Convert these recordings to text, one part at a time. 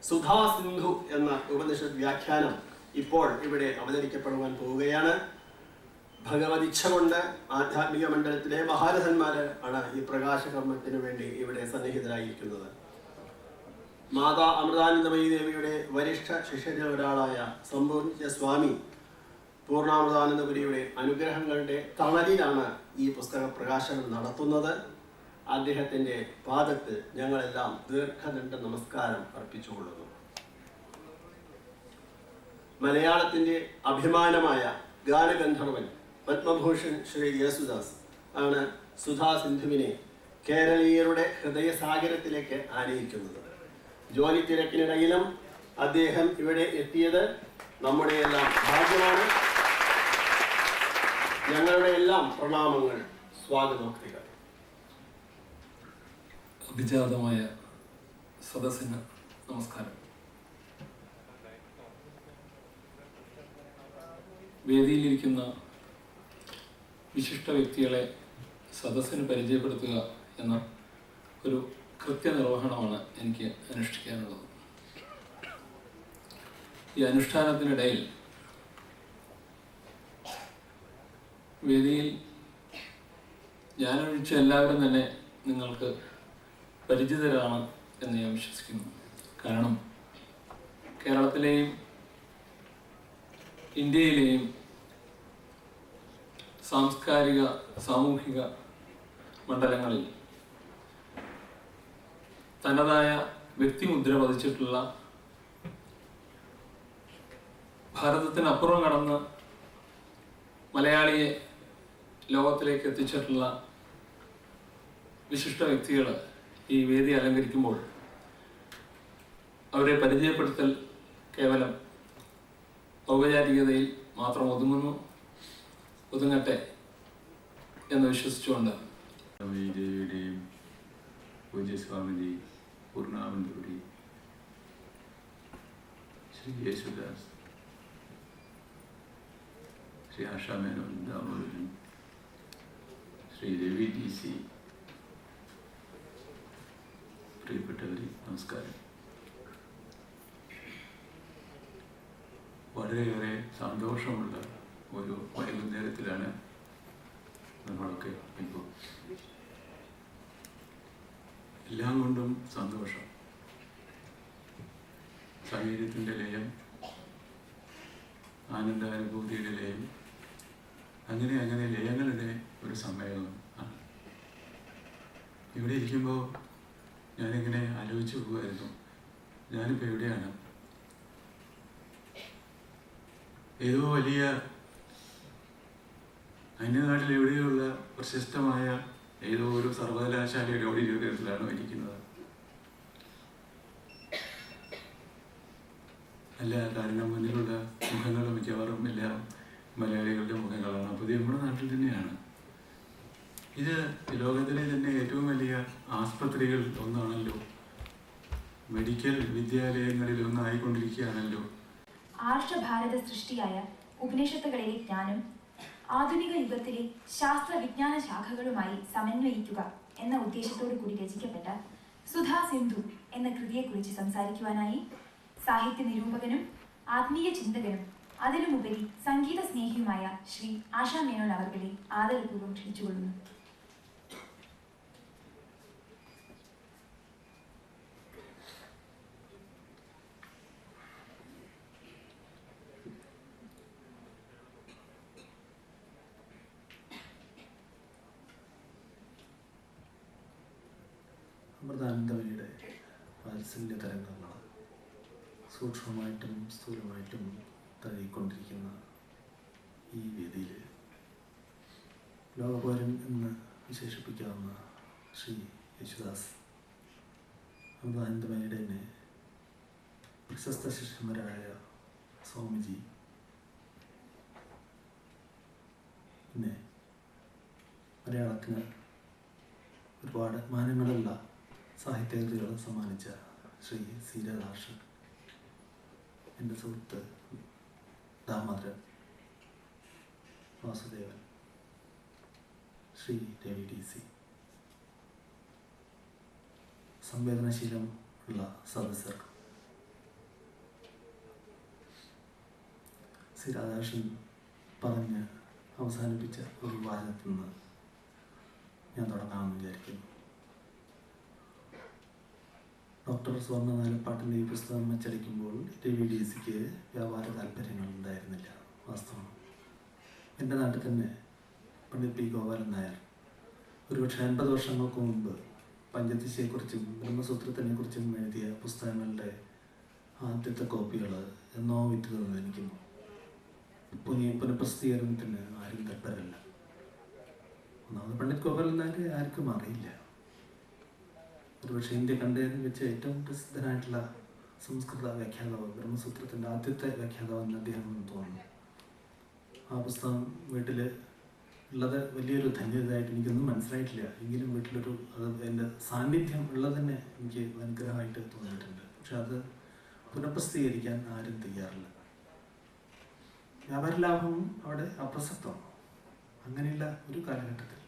സുധാസിന്ധു എന്ന ഉപനിഷത്ത് വ്യാഖ്യാനം ഇപ്പോൾ ഇവിടെ അവതരിക്കപ്പെടുവാൻ പോവുകയാണ്. ഭഗവതിച്ഛ കൊണ്ട് ആധ്യാത്മിക മണ്ഡലത്തിലെ മഹാരഥന്മാര് ആണ് ഈ പ്രകാശകർമ്മത്തിന് വേണ്ടി ഇവിടെ സന്നിഹിതരായിരിക്കുന്നത്. മാതാ അമൃതാനന്ദമയി ദേവിയുടെ വരിഷ്ഠ ശിഷ്യരിൽ ഒരാളായ സമ്പൂർണ്ണ സ്വാമി പൂർണ്ണാമൃതാനന്ദപുരിയുടെ അനുഗ്രഹങ്ങളുടെ തണലിലാണ് ഈ പുസ്തക പ്രകാശനം നടത്തുന്നത്. അദ്ദേഹത്തിൻ്റെ പാദത്ത് ഞങ്ങളെല്ലാം ദീർഘദണ്ഡ നമസ്കാരം അർപ്പിച്ചുകൊള്ളുന്നു. മലയാളത്തിൻ്റെ അഭിമാനമായ ഗാനഗന്ധർവൻ പത്മഭൂഷൺ ശ്രീ യേശുദാസ് ആണ് സുധാസിന്ധുവിനെ കേരളീയരുടെ ഹൃദയസാഗരത്തിലേക്ക് ആനയിക്കുന്നത്. ജോലി തിരക്കിനിടയിലും അദ്ദേഹം ഇവിടെ എത്തിയത് നമ്മുടെ എല്ലാം ഭാഗ്യമാണ്. ഞങ്ങളുടെ എല്ലാം പ്രണാമങ്ങൾ, സ്വാഗതോക്തികൾ. അഭിജാതമായ സദസ്സിന് നമസ്കാരം. വേദിയിലിരിക്കുന്ന വിശിഷ്ട വ്യക്തികളെ സദസ്സിന് പരിചയപ്പെടുത്തുക എന്ന ഒരു കൃത്യനിർവഹണമാണ് എനിക്ക് അനുഷ്ഠിക്കാനുള്ളത്. ഈ അനുഷ്ഠാനത്തിനിടയിൽ വേദിയിൽ ഞാനൊഴിച്ച എല്ലാവരും തന്നെ നിങ്ങൾക്ക് പരിചിതരാണ് എന്ന് ഞാൻ വിശ്വസിക്കുന്നു. കാരണം കേരളത്തിലെയും ഇന്ത്യയിലെയും സാംസ്കാരിക സാമൂഹിക മണ്ഡലങ്ങളിൽ തനതായ വ്യക്തിമുദ്ര പതിച്ചിട്ടുള്ള, ഭാരതത്തിനപ്പുറം കടന്ന് മലയാളിയെ ലോകത്തിലേക്ക് എത്തിച്ചിട്ടുള്ള വിശിഷ്ട വ്യക്തികൾ ഈ വേദി അലങ്കരിക്കുമ്പോൾ അവരെ പരിചയപ്പെടുത്തൽ കേവലം ഔപചാരികതയിൽ മാത്രം ഒതുങ്ങട്ടെ എന്ന് വിശ്വസിച്ചുകൊണ്ട് ദേവിയുടെയും പൂജ്യസ്വാമിജി പൂർണ്ണാനന്ദപുരി ശ്രീ യേശുദാസ്, ശ്രീ ആശാമേനോൻ ദാമോദരൻ, ശ്രീ രവി DC, പ്രിയപ്പെട്ടവരെ നമസ്കാരം. വളരെയേറെ സന്തോഷമുള്ള ഒരു വൈകുന്നേരത്തിലാണ് നമ്മളൊക്കെ ഇപ്പോൾ. എല്ലാം കൊണ്ടും സന്തോഷം. ശരീരത്തിൻ്റെ ലയം, ആനന്ദാനുഭൂതിയുടെ ലയം, അങ്ങനെ ലയങ്ങളുടെ ഒരു സമ്മേളനം ആണ്. ഇവിടെ ഇരിക്കുമ്പോൾ ഞാനിങ്ങനെ ആലോചിച്ചു പോകുമായിരുന്നു, ഞാനിപ്പോൾ എവിടെയാണ്? ഏതോ വലിയ അന്യനാട്ടിൽ എവിടെയുള്ള പ്രശസ്തമായ ഏതോ ഒരു സർവകലാശാലയുടെ ഓഡിറ്റോറിയത്തിലാണോ ഇരിക്കുന്നത്? അല്ല, കാരണം മുന്നിലുള്ള മുഖങ്ങൾ മിക്കവാറും എല്ലാം മലയാളികളുടെ മുഖങ്ങളാണ്. അപ്പോൾ ഇത് നമ്മുടെ നാട്ടിൽ തന്നെയാണ്. ഇത് ലോകത്തിലെ തന്നെ ഏറ്റവും വലിയ ആസ്പത്രികൾ ഒന്നാണല്ലോ, മെഡിക്കൽ വിദ്യാലയങ്ങളിൽ ഒന്നായിക്കൊണ്ടിരിക്കുകയാണല്ലോ. ആർഷഭാരത സൃഷ്ടിയായ ഉപനിഷത്തുകളിലെ ജ്ഞാനം ആധുനിക യുഗത്തിലെ ശാസ്ത്ര വിജ്ഞാന ശാഖകളുമായി സമന്വയിക്കുക എന്ന ഉദ്ദേശത്തോടു കൂടി രചിക്കപ്പെട്ട സുധാ സിന്ധു എന്ന കൃതിയെക്കുറിച്ച് സംസാരിക്കുവാനായി സാഹിത്യ നിരൂപകനും ആത്മീയ ചിന്തകനും അതിലുമുപരി സംഗീത സ്നേഹിയുമായ ശ്രീ ആശാ മേനോൻ അവർകളെ ആദരപൂർവ്വം ക്ഷണിച്ചുകൊള്ളുന്നു. അമൃതാനന്ദമണിയുടെ വാത്സല്യ തരംഗങ്ങൾ സൂക്ഷ്മമായിട്ടും സ്ഥൂലമായിട്ടും തഴുകിക്കൊണ്ടിരിക്കുന്ന ഈ വേദിയിൽ ലോകപൗരൻ എന്ന് വിശേഷിപ്പിക്കാവുന്ന ശ്രീ യേശുദാസ് അമൃതാനന്ദമണിയുടെ തന്നെ പ്രശസ്ത ശിഷ്യന്മാരായ സ്വാമിജി, പിന്നെ മലയാളത്തിന് ഒരുപാട് മാനങ്ങളുള്ള സാഹിത്യകൃതികൾ സമ്മാനിച്ച ശ്രീ സി രാധാകൃഷ്ണൻ, എൻ്റെ സുഹൃത്ത് ദാമോദരൻ, വാസുദേവൻ, ശ്രീ രവി DC, സംവേദനശീലം ഉള്ള സദസ്യർ, സി രാധാകൃഷ്ണൻ പറഞ്ഞ് അവസാനിപ്പിച്ച ഒരു വാചകത്തിൽ നിന്ന് ഞാൻ തുടങ്ങാമെന്ന് വിചാരിക്കുന്നു. ഡോക്ടർ സ്വർണ്ണ നാലപ്പാട്ടിൻ്റെ ഈ പുസ്തകം അച്ചടിക്കുമ്പോൾ രവി DCക്ക് വ്യാപാര താല്പര്യങ്ങൾ ഉണ്ടായിരുന്നില്ല. വാസ്തവം. എൻ്റെ നാട്ടിൽ തന്നെ പണ്ഡിറ്റ് P. ഗോപാലൻ നായർ ഒരുപക്ഷെ 50 വർഷങ്ങൾക്ക് മുമ്പ് പഞ്ചദശയെക്കുറിച്ചും ബ്രഹ്മസൂത്രത്തിനെക്കുറിച്ചും എഴുതിയ പുസ്തകങ്ങളുടെ ആദ്യത്തെ കോപ്പികൾ എന്നോ വിറ്റ് തന്നിരിക്കുന്നു. പുനഃപ്രസിദ്ധീകരണത്തിന് ആരും തൽപരമല്ല. ഒന്നാമത് പണ്ഡിറ്റ് ഗോപാലൻ നായർ ആർക്കും അറിയില്ല. ഒരുപക്ഷെ ഇന്ത്യ കണ്ടതിൽ വെച്ച് ഏറ്റവും പ്രസിദ്ധനായിട്ടുള്ള സംസ്കൃത വ്യാഖ്യാതാവ്, ബ്രഹ്മസൂത്രത്തിൻ്റെ ആദ്യത്തെ വ്യാഖ്യാതാവെന്ന് അദ്ദേഹം തോന്നുന്നു. ആ പുസ്തകം വീട്ടിൽ ഉള്ളത് വലിയൊരു ധന്യതയായിട്ട് എനിക്കൊന്നും മനസ്സിലായിട്ടില്ല. എങ്കിലും വീട്ടിലൊരു അത് എൻ്റെ സാന്നിധ്യം ഉള്ളത് തന്നെ എനിക്ക് അനുഗ്രഹമായിട്ട് തോന്നിയിട്ടുണ്ട്. പക്ഷെ അത് പുനഃപ്രസിദ്ധീകരിക്കാൻ ആരും തയ്യാറില്ല. വ്യാപാര ലാഭം അവിടെ അപ്രസക്തമാണ്. അങ്ങനെയുള്ള ഒരു കാലഘട്ടത്തിൽ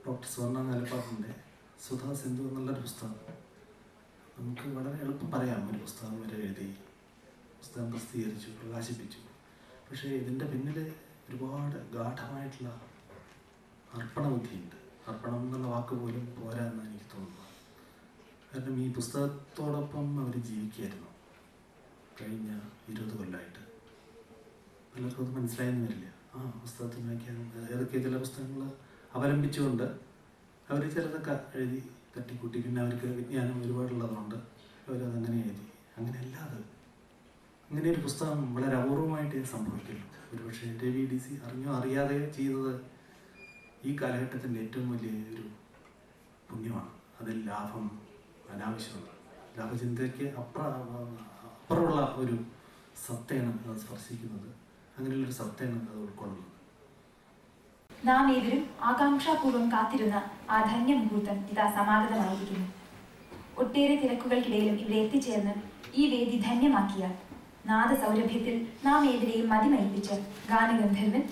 ഡോക്ടർ സ്വർണ്ണ നാലപ്പാട്ടിൻ്റെ സുധാ സിന്ധു എന്നുള്ളൊരു പുസ്തകം നമുക്ക് വളരെ എളുപ്പം പറയാം. ഒരു പുസ്തകം വരെ എഴുതി, പുസ്തകം പ്രസിദ്ധീകരിച്ചു, പ്രകാശിപ്പിച്ചു. പക്ഷേ ഇതിൻ്റെ പിന്നിൽ ഒരുപാട് ഗാഠമായിട്ടുള്ള അർപ്പണബുദ്ധിയുണ്ട്. അർപ്പണം എന്നുള്ള വാക്ക് പോലും പോരാ എന്ന് എനിക്ക് തോന്നുന്നു. കാരണം ഈ പുസ്തകത്തോടൊപ്പം അവർ ജീവിക്കുകയായിരുന്നു കഴിഞ്ഞ 20 കൊല്ലമായിട്ട്. പലർക്കും അത് മനസ്സിലായെന്ന് വരില്ല. പുസ്തകത്തിന് വ്യാഖ്യാനം ഏതൊക്കെ ചില പുസ്തകങ്ങൾ അവലംബിച്ചുകൊണ്ട് അവർ ചിലതൊക്കെ എഴുതി തട്ടിക്കൂട്ടി. പിന്നെ അവർക്ക് വിജ്ഞാനം ഒരുപാടുള്ളതുകൊണ്ട് അവരതങ്ങനെ എഴുതി. അങ്ങനെയല്ലാതെ അങ്ങനെ ഒരു പുസ്തകം വളരെ അപൂർവമായിട്ട് സംഭവിക്കുന്നു. ഒരുപക്ഷെ രവി DC അറിഞ്ഞോ അറിയാതെയോ ചെയ്തത് ഈ കാലഘട്ടത്തിൻ്റെ ഏറ്റവും വലിയ ഒരു പുണ്യമാണ്. അതിൽ ലാഭം അനാവശ്യമാണ്. ലാഭചിന്തയ്ക്ക് അപ്പുറമുള്ള ഒരു സത്തയാണ് അത് സ്പർശിക്കുന്നത്. അങ്ങനെയുള്ളൊരു സത്തയാണ് അത് ഉൾക്കൊള്ളുന്നത്. നാം ഏവരും ആകാംക്ഷാപൂർവ്വം കാത്തിരുന്ന ആ ധന്യ മുഹൂർത്തം ഇതാ സമാഗതമായിരിക്കുന്നു. ഒട്ടേറെ തിരക്കുകൾക്കിടയിലും ഇവിടെ എത്തിച്ചേർന്ന് ഈ വേദി ധന്യമാക്കിയ നാദസൗരഭ്യത്തിൽ നാം ഏവരെയും മതിമയിപ്പിച്ച ഗാനഗന്ധർവൻ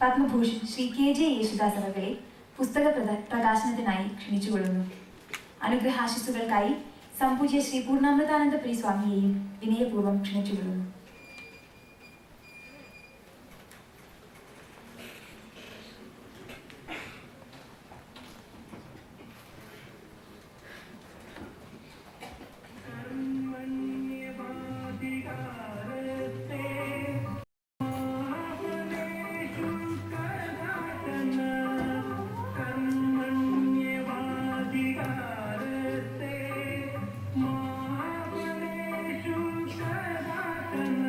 പത്മഭൂഷൺ ശ്രീ KJ യേശുദാസ് അവകളെ പുസ്തക പ്രകാശനത്തിനായി ക്ഷണിച്ചുകൊള്ളുന്നു. അനുഗ്രഹാശിസ്സുകൾക്കായി സംപൂജ്യ ശ്രീ പൂർണ്ണാമൃതാനന്ദപുരി സ്വാമിയെയും വിനയപൂർവ്വം ക്ഷണിച്ചുകൊള്ളുന്നു. महाबलेषु सदातन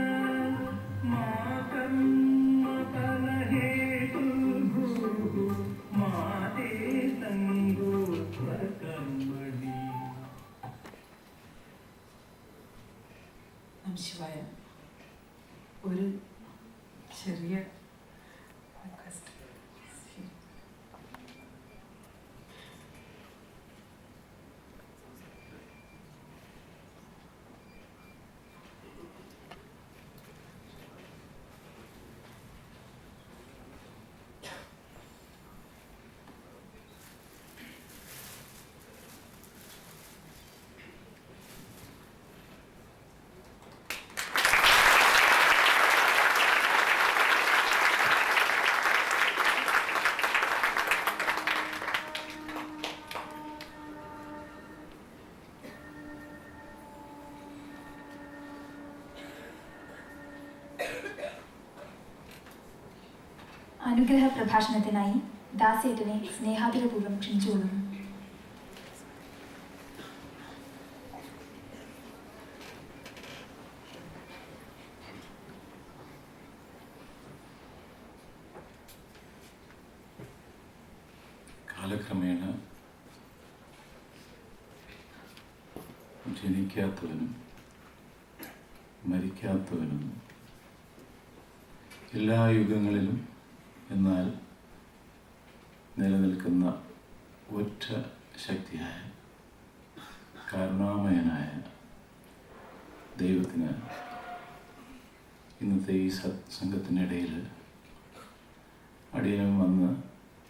അനുഗ്രഹ പ്രഭാഷണത്തിനായി ദാസേട്ടനെ സ്നേഹാദരപൂർവ്വം ക്ഷണിച്ചുകൊള്ളുന്നു. കാലക്രമേണ ജനിക്കാത്തവനും മരിക്കാത്തവനും എല്ലാ യുഗങ്ങളിലും എന്നാൽ നിലനിൽക്കുന്ന ഒറ്റ ശക്തിയായ കരുണാമയനായ ദൈവത്തിന് ഇന്നത്തെ ഈ സത്സംഗത്തിനിടയിൽ അടിയനും വന്ന്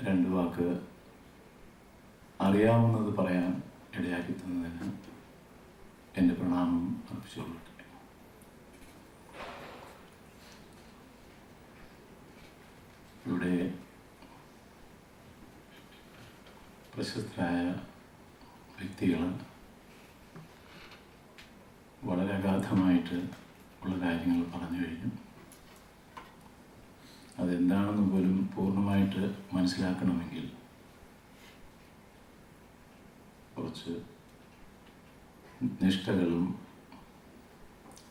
രണ്ട് വാക്ക് അറിയാവുന്നത് പറയാൻ ഇടയാക്കി തന്നതിന് എൻ്റെ പ്രണാമം അർപ്പിച്ചുകൊള്ളട്ടെ. ഇവിടെ പ്രശസ്തരായ വ്യക്തികൾ വളരെ അഗാധമായിട്ട് ഉള്ള കാര്യങ്ങൾ പറഞ്ഞു കഴിഞ്ഞു. അതെന്താണെന്ന് പോലും പൂർണ്ണമായിട്ട് മനസ്സിലാക്കണമെങ്കിൽ കുറച്ച് നിഷ്ഠകളും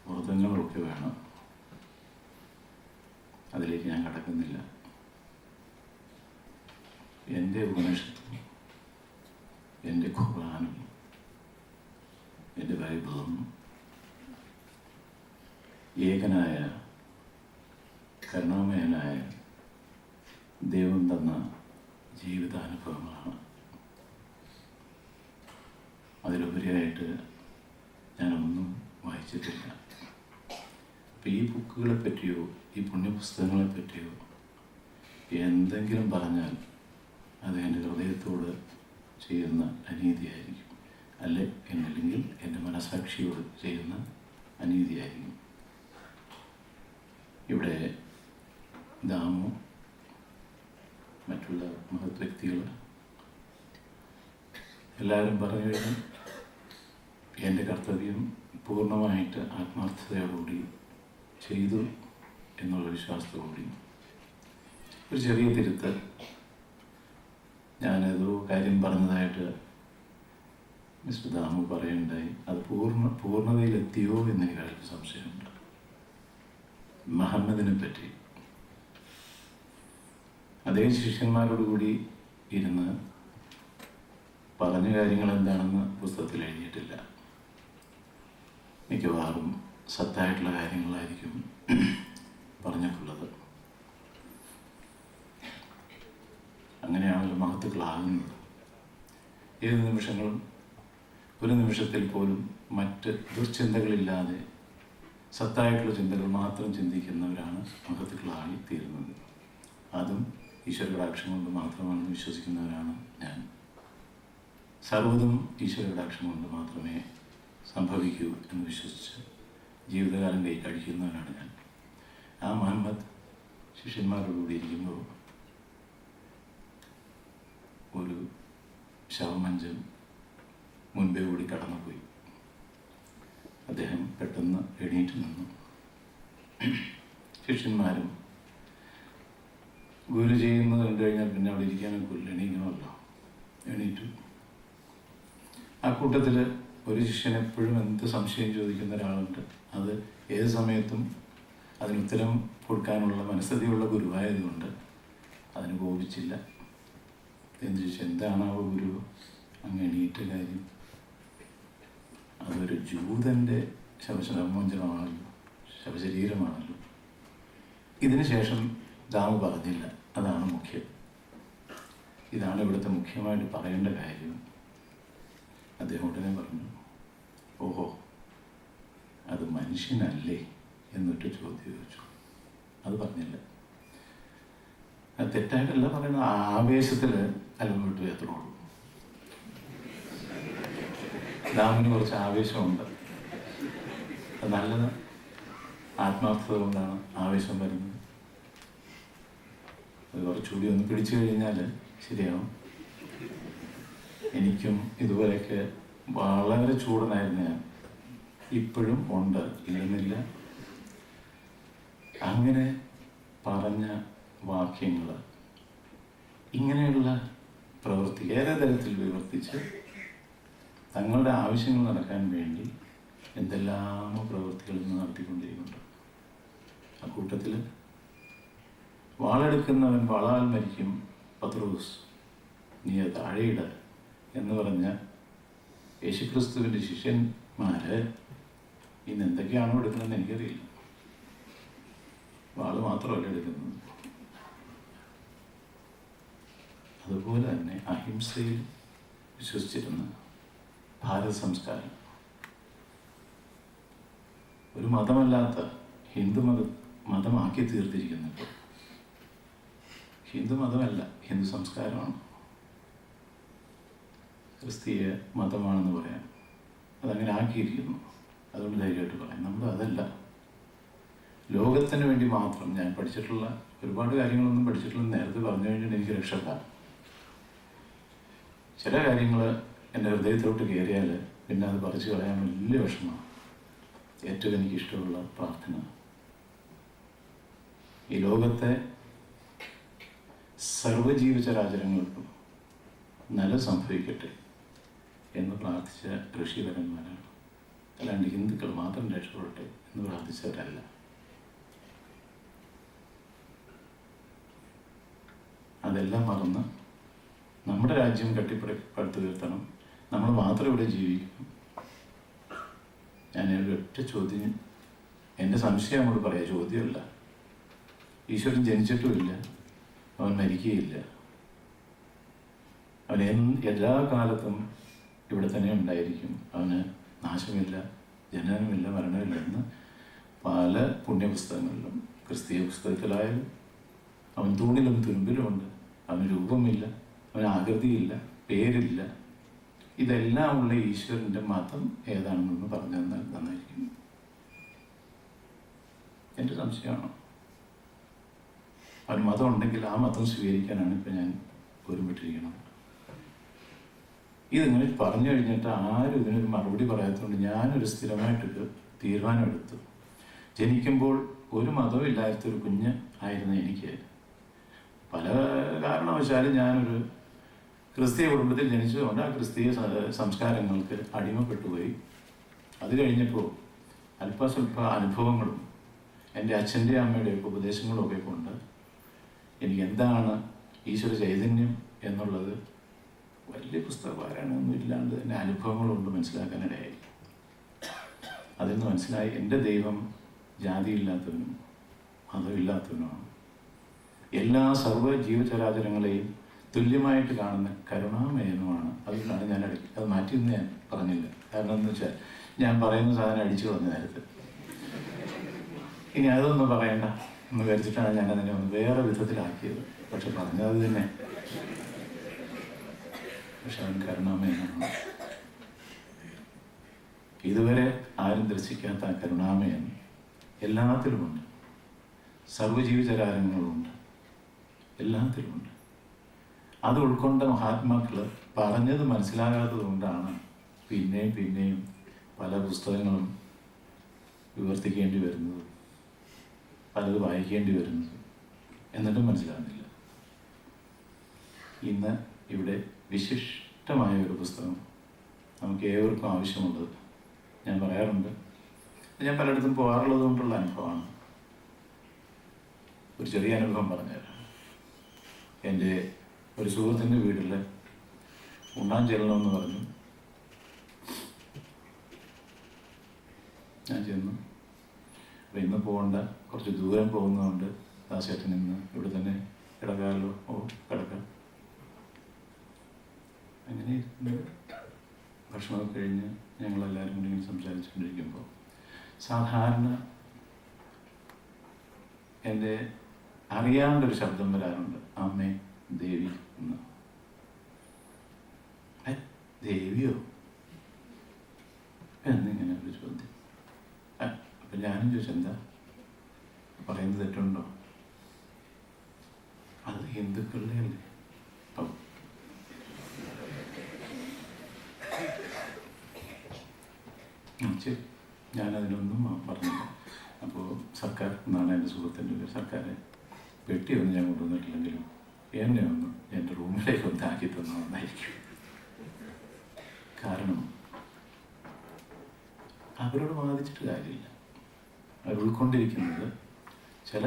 വ്രതങ്ങളും ഒക്കെ വേണം. അതിലേക്ക് ഞാൻ കടക്കുന്നില്ല. എൻ്റെ ഉപനിഷത്തും എൻ്റെ ഖുർആനും എൻ്റെ ബൈബിളും ഏകനായ കരുണാമയനായ ദൈവം തന്ന ജീവിതാനുഭവങ്ങളാണ്. അതിലുപരിയായിട്ട് ഞാനൊന്നും വായിച്ചിട്ടില്ല. അപ്പം ഈ ബുക്കുകളെ പറ്റിയോ ഈ പുണ്യപുസ്തകങ്ങളെ പറ്റിയോ എന്തെങ്കിലും പറഞ്ഞാൽ അത് എൻ്റെ ഹൃദയത്തോട് ചെയ്യുന്ന അനീതിയായിരിക്കും, അല്ലെങ്കിൽ എൻ്റെ മനസാക്ഷിയോട് ചെയ്യുന്ന അനീതിയായിരിക്കും. ഇവിടെ ദാമു മറ്റുള്ള മഹത് വ്യക്തികൾ എല്ലാവരും പറഞ്ഞു കഴിഞ്ഞു. എൻ്റെ കർത്തവ്യം പൂർണ്ണമായിട്ട് ആത്മാർത്ഥതയോടുകൂടി ചെയ്തു എന്നുള്ള വിശ്വാസത്തോടുകൂടി ഒരു ചെറിയ തിരുത്തൽ, ഞാനേതോ കാര്യം പറഞ്ഞതായിട്ട് മിസ്റ്റർ ദാമു പറയുണ്ടായി. അത് പൂർണ്ണതയിലെത്തിയോ എന്നെനിക്ക് സംശയമുണ്ട്. മുഹമ്മദിനെ പറ്റി അതേ ശിഷ്യന്മാരോടുകൂടി ഇരുന്ന് പറഞ്ഞ കാര്യങ്ങൾ എന്താണെന്ന് പുസ്തകത്തിൽ എഴുതിയിട്ടില്ല. മിക്കവാറും സത്തായിട്ടുള്ള കാര്യങ്ങളായിരിക്കും പറഞ്ഞിട്ടുള്ളത്. അങ്ങനെയാണല്ലോ മഹത്തുക്കളാകുന്നത്. ഏത് നിമിഷങ്ങളും ഒരു നിമിഷത്തിൽ പോലും മറ്റ് ദുർചിന്തകളില്ലാതെ സത്തായിട്ടുള്ള ചിന്തകൾ മാത്രം ചിന്തിക്കുന്നവരാണ് മഹത്തുക്കളായി തീരുന്നത്. അതും ഈശ്വരകടാക്ഷം കൊണ്ട് മാത്രമാണെന്ന് വിശ്വസിക്കുന്നവരാണ് ഞാൻ. സർവ്വതും ഈശ്വരകടാക്ഷം കൊണ്ട് മാത്രമേ സംഭവിക്കൂ എന്ന് വിശ്വസിച്ച് ജീവിതകാലം കഴിക്കുന്നവനാണ് ഞാൻ. ആ മുഹമ്മദ് ശിഷ്യന്മാരോടുകൂടി ഇരിക്കുമ്പോൾ ഒരു ശവമഞ്ചം മുൻപേ കൂടി കടന്നുപോയി. അദ്ദേഹം പെട്ടെന്ന് എണീറ്റ് നിന്നു. ശിഷ്യന്മാരും ഗുരു ചെയ്യുന്നത് കണ്ടു കഴിഞ്ഞാൽ പിന്നെ അവിടെ ഇരിക്കാനൊക്കെ എണീക്കണമല്ലോ. എണീറ്റു. ആ കൂട്ടത്തിൽ ഒരു ശിഷ്യൻ എപ്പോഴും എന്ത് സംശയം ചോദിക്കുന്ന ഒരാളുണ്ട്. അത് ഏത് സമയത്തും അതിനുത്തരം കൊടുക്കാനുള്ള മനസ്ഥിതിയുള്ള ഗുരുവായതുകൊണ്ട് അതിന് കോപിച്ചില്ല. എന്ന് ചോദിച്ചാൽ എന്താണാവോ ഗുരു അങ്ങ് എണീറ്റ കാര്യം? അതൊരു ജൂതൻ്റെ ശവമോചനമാണല്ലോ, ശവശരീരമാണല്ലോ. ഇതിന് ശേഷം ദാമു പറഞ്ഞില്ല. അതാണ് മുഖ്യം. ഇതാണ് ഇവിടുത്തെ മുഖ്യമായിട്ട് പറയേണ്ട കാര്യം. അദ്ദേഹം ഉടനെ പറഞ്ഞു, ഓഹോ അത് മനുഷ്യനല്ലേ എന്നിട്ട് ചോദ്യം ചോദിച്ചു. അത് പറഞ്ഞില്ല. അത് തെറ്റായിട്ടല്ല പറയുന്നത്. ആവേശത്തിൽ അലമ്പോട്ട് എത്രയുള്ളൂ. ദാമിന് കുറച്ച് ആവേശമുണ്ട്. അത് നല്ലത്. ആത്മാർത്ഥത കൊണ്ടാണ് ആവേശം വരുന്നത്. അത് കുറച്ചുകൂടി ഒന്ന് പിടിച്ചു കഴിഞ്ഞാൽ ശരിയാവും. എനിക്കും ഇതുപോലെയൊക്കെ വളരെ ചൂടനായിരുന്നു ഞാൻ. ഇപ്പോഴും ഉണ്ട്, ഇല്ലെന്നില്ല. അങ്ങനെ പറഞ്ഞ വാക്യങ്ങൾ, ഇങ്ങനെയുള്ള പ്രവൃത്തി ഏറെ തരത്തിൽ വിവർത്തിച്ച് തങ്ങളുടെ ആവശ്യങ്ങൾ നടക്കാൻ വേണ്ടി എന്തെല്ലാമോ പ്രവൃത്തികൾ ഇന്ന് നടത്തിക്കൊണ്ടിരിക്കുന്നുണ്ട്. ആ കൂട്ടത്തിൽ വാളെടുക്കുന്നവൻ വാളാൽ മരിക്കും, പത്രോസ് നീ അത് താഴെയിട എന്ന് പറഞ്ഞ യേശുക്രിസ്തുവിൻ്റെ ശിഷ്യന്മാര് ഇന്ന് എന്തൊക്കെയാണോ എടുക്കുന്നതെന്ന് എനിക്കറിയില്ല. വാള് മാത്രമല്ല എടുക്കുന്നത്. അതുപോലെ തന്നെ അഹിംസയിൽ വിശ്വസിച്ചിരുന്ന ഭാരത സംസ്കാരം ഒരു മതമല്ലാത്ത ഹിന്ദു മതമാക്കി തീർത്തിരിക്കുന്നുണ്ട്. ഹിന്ദു മതമല്ല, ഹിന്ദു സംസ്കാരമാണ്. ക്രിസ്തീയ മതമാണെന്ന് പറയാം. അതങ്ങനെ ആക്കിയിരിക്കുന്നു. അതുകൊണ്ട് ധൈര്യമായിട്ട് പറയാം. നമ്മൾ അതല്ല. ലോകത്തിന് വേണ്ടി മാത്രം ഞാൻ പഠിച്ചിട്ടുള്ള ഒരുപാട് കാര്യങ്ങളൊന്നും പഠിച്ചിട്ടുള്ള നേരത്തെ പറഞ്ഞു കഴിഞ്ഞാൽ എനിക്ക് രക്ഷപ്പെടാം. ചില കാര്യങ്ങൾ എൻ്റെ ഹൃദയത്തോട്ട് കയറിയാൽ പിന്നെ അത് പറിച്ചു കളയാൻ വലിയ വിഷമമാണ്. ഏറ്റവും എനിക്കിഷ്ടമുള്ള പ്രാർത്ഥന ഈ ലോകത്തെ സർവ്വജീവചരാചരങ്ങൾക്കും നല്ല സംഭവിക്കട്ടെ എന്ന് പ്രാർത്ഥിച്ച ഋഷിവരന്മാരാണ്. അല്ലാണ്ട് ഹിന്ദുക്കൾ മാത്രം രക്ഷപ്പെടട്ടെ എന്ന് പ്രാർത്ഥിച്ചവരല്ല. അതെല്ലാം മറന്ന് നമ്മുടെ രാജ്യം കെട്ടിപ്പടുത്തു തീർത്തണം. നമ്മൾ മാത്രം ഇവിടെ ജീവിക്കും. ഞാൻ ഒരൊറ്റ ചോദ്യം, എൻ്റെ സംശയം അങ്ങോട്ട് പറയാം, ചോദ്യമല്ല. ഈശ്വരൻ ജനിച്ചിട്ടുമില്ല, അവൻ മരിക്കുകയില്ല, അവൻ എല്ലാ കാലത്തും ഇവിടെ തന്നെ ഉണ്ടായിരിക്കും. അവന് നാശമില്ല, ജനനമില്ല, മരണമില്ല എന്ന് പല പുണ്യപുസ്തകങ്ങളിലും ക്രിസ്തീയ പുസ്തകത്തിലായാലും അവൻ തൂണിലും തുരുമ്പിലുമുണ്ട്. അവന് രൂപമില്ല, അവന് ആകൃതിയില്ല, പേരില്ല. ഇതെല്ലാം ഉള്ള ഈശ്വരൻ്റെ മതം ഏതാണെന്നൊന്ന് പറഞ്ഞു തന്നാൽ നന്നായിരിക്കും. എൻ്റെ സംശയമാണ്. അവന് മതം ഉണ്ടെങ്കിൽ ആ മതം സ്വീകരിക്കാനാണ് ഇപ്പം ഞാൻ ഒരുമിട്ടിരിക്കുന്നത്. ഇതിങ്ങനെ പറഞ്ഞു കഴിഞ്ഞിട്ട് ആരും ഇതിനൊരു മറുപടി പറയാത്തതുകൊണ്ട് ഞാനൊരു സ്ഥിരമായിട്ടൊരു തീരുമാനമെടുത്തു. ജനിക്കുമ്പോൾ ഒരു മതവും ഇല്ലാത്തൊരു കുഞ്ഞ് ആയിരുന്ന എനിക്ക് പല കാരണവശാലും ഞാനൊരു ക്രിസ്തീയ കുടുംബത്തിൽ ജനിച്ചതുകൊണ്ട് ആ ക്രിസ്തീയ സംസ്കാരങ്ങൾക്ക് അടിമപ്പെട്ടുപോയി. അത് കഴിഞ്ഞപ്പോൾ അല്പസ്വല്പ അനുഭവങ്ങളും എൻ്റെ അച്ഛൻ്റെ അമ്മയുടെയൊക്കെ ഉപദേശങ്ങളും ഒക്കെ കൊണ്ട് എനിക്ക് എന്താണ് ഈശ്വര ചൈതന്യം എന്നുള്ളത് വലിയ പുസ്തകപാരായണമൊന്നും ഇല്ലാണ്ട് തന്നെ അനുഭവങ്ങളുണ്ട് മനസ്സിലാക്കാനിടയായി. അതിൽ നിന്ന് മനസ്സിലായി എൻ്റെ ദൈവം ജാതിയില്ലാത്തവനും മതമില്ലാത്തവനുമാണ്. എല്ലാ സർവ്വ ജീവചരാചരങ്ങളെയും തുല്യമായിട്ട് കാണുന്ന കരുണാമയനുമാണ്. അതുകൊണ്ടാണ് ഞാൻ അത് മാറ്റിയെന്ന് ഞാൻ പറഞ്ഞില്ല. കാരണം എന്ന് വെച്ചാൽ ഞാൻ പറയുന്ന സാധനം അടിച്ചു കളഞ്ഞ നേരത്തെ ഇനി അതൊന്നും പറയണ്ട എന്ന് വിചാരിച്ചിട്ടാണ് ഞാൻ അതിനെ ഒന്ന് വേറെ വിധത്തിലാക്കിയത്. പക്ഷെ പറഞ്ഞത് തന്നെ. പക്ഷെ അവൻ കരുണാമയനാണ്. ഇതുവരെ ആരും ദർശിക്കാത്ത ആ കരുണാമയൻ എല്ലാത്തിലുമുണ്ട്. സർവ്വജീവചരാചരങ്ങളുമുണ്ട്, എല്ലാത്തിലുമുണ്ട്. അത് ഉൾക്കൊണ്ട മഹാത്മാക്കൾ പറഞ്ഞത് മനസ്സിലാകാത്തത് കൊണ്ടാണ് പിന്നെയും പിന്നെയും പല പുസ്തകങ്ങളും വിവർത്തിക്കേണ്ടി വരുന്നത്, പലത് വായിക്കേണ്ടി വരുന്നത്. എന്നിട്ടും മനസ്സിലാകുന്നില്ല. ഇന്ന് ഇവിടെ വിശിഷ്ടമായ ഒരു പുസ്തകം നമുക്ക് ഏവർക്കും ആവശ്യമുള്ളത് ഞാൻ പറയാറുണ്ട്. ഞാൻ പലയിടത്തും പോകാറുള്ളത് കൊണ്ടുള്ള അനുഭവമാണ്. ഒരു ചെറിയ അനുഭവം പറഞ്ഞുതരാം. എൻ്റെ ഒരു സുഹൃത്തിൻ്റെ വീട്ടിൽ ഉണ്ണാൻ ചെല്ലണമെന്ന് പറഞ്ഞു. ഞാൻ ചെന്നു. അപ്പോൾ ഇന്ന് പോകണ്ട, കുറച്ച് ദൂരം പോകുന്നതുകൊണ്ട് ദാസേട്ടൻ ഇന്ന് ഇവിടെ തന്നെ കിടക്കാമല്ലോ. ഓ കിടക്കാം. അങ്ങനെ ഭക്ഷണമൊക്കെ കഴിഞ്ഞ് ഞങ്ങളെല്ലാവരും കൂടി ഇങ്ങനെ സംസാരിച്ചുകൊണ്ടിരിക്കുമ്പോൾ സാധാരണ എൻ്റെ അറിയാണ്ടൊരു ശബ്ദം വരാറുണ്ട്, അമ്മേ ദേവി എന്ന്. ദേവിയോ എന്നിങ്ങനെ ഒരു ചോദ്യം. അപ്പം ഞാനും ചോദിച്ചു, എന്താ പറയുന്നത് തെറ്റുണ്ടോ? അത് ഹിന്ദുക്കളുടെ അല്ലേ? ശരി, ഞാനതിനൊന്നും പറഞ്ഞില്ല. അപ്പോൾ സർക്കാർ എന്നാണ് എൻ്റെ സുഹൃത്തിൻ്റെ പേര്. സർക്കാർ പെട്ടിയൊന്നും ഞാൻ കൊണ്ടുവന്നിട്ടില്ലെങ്കിലും എന്നെ ഒന്ന് എൻ്റെ റൂമിലേക്ക് ഒന്ന് ആക്കി തന്ന നന്നായിരിക്കും. കാരണം അവരോട് വാദിച്ചിട്ട് കാര്യമില്ല. അവർ ഉൾക്കൊണ്ടിരിക്കുന്നത് ചില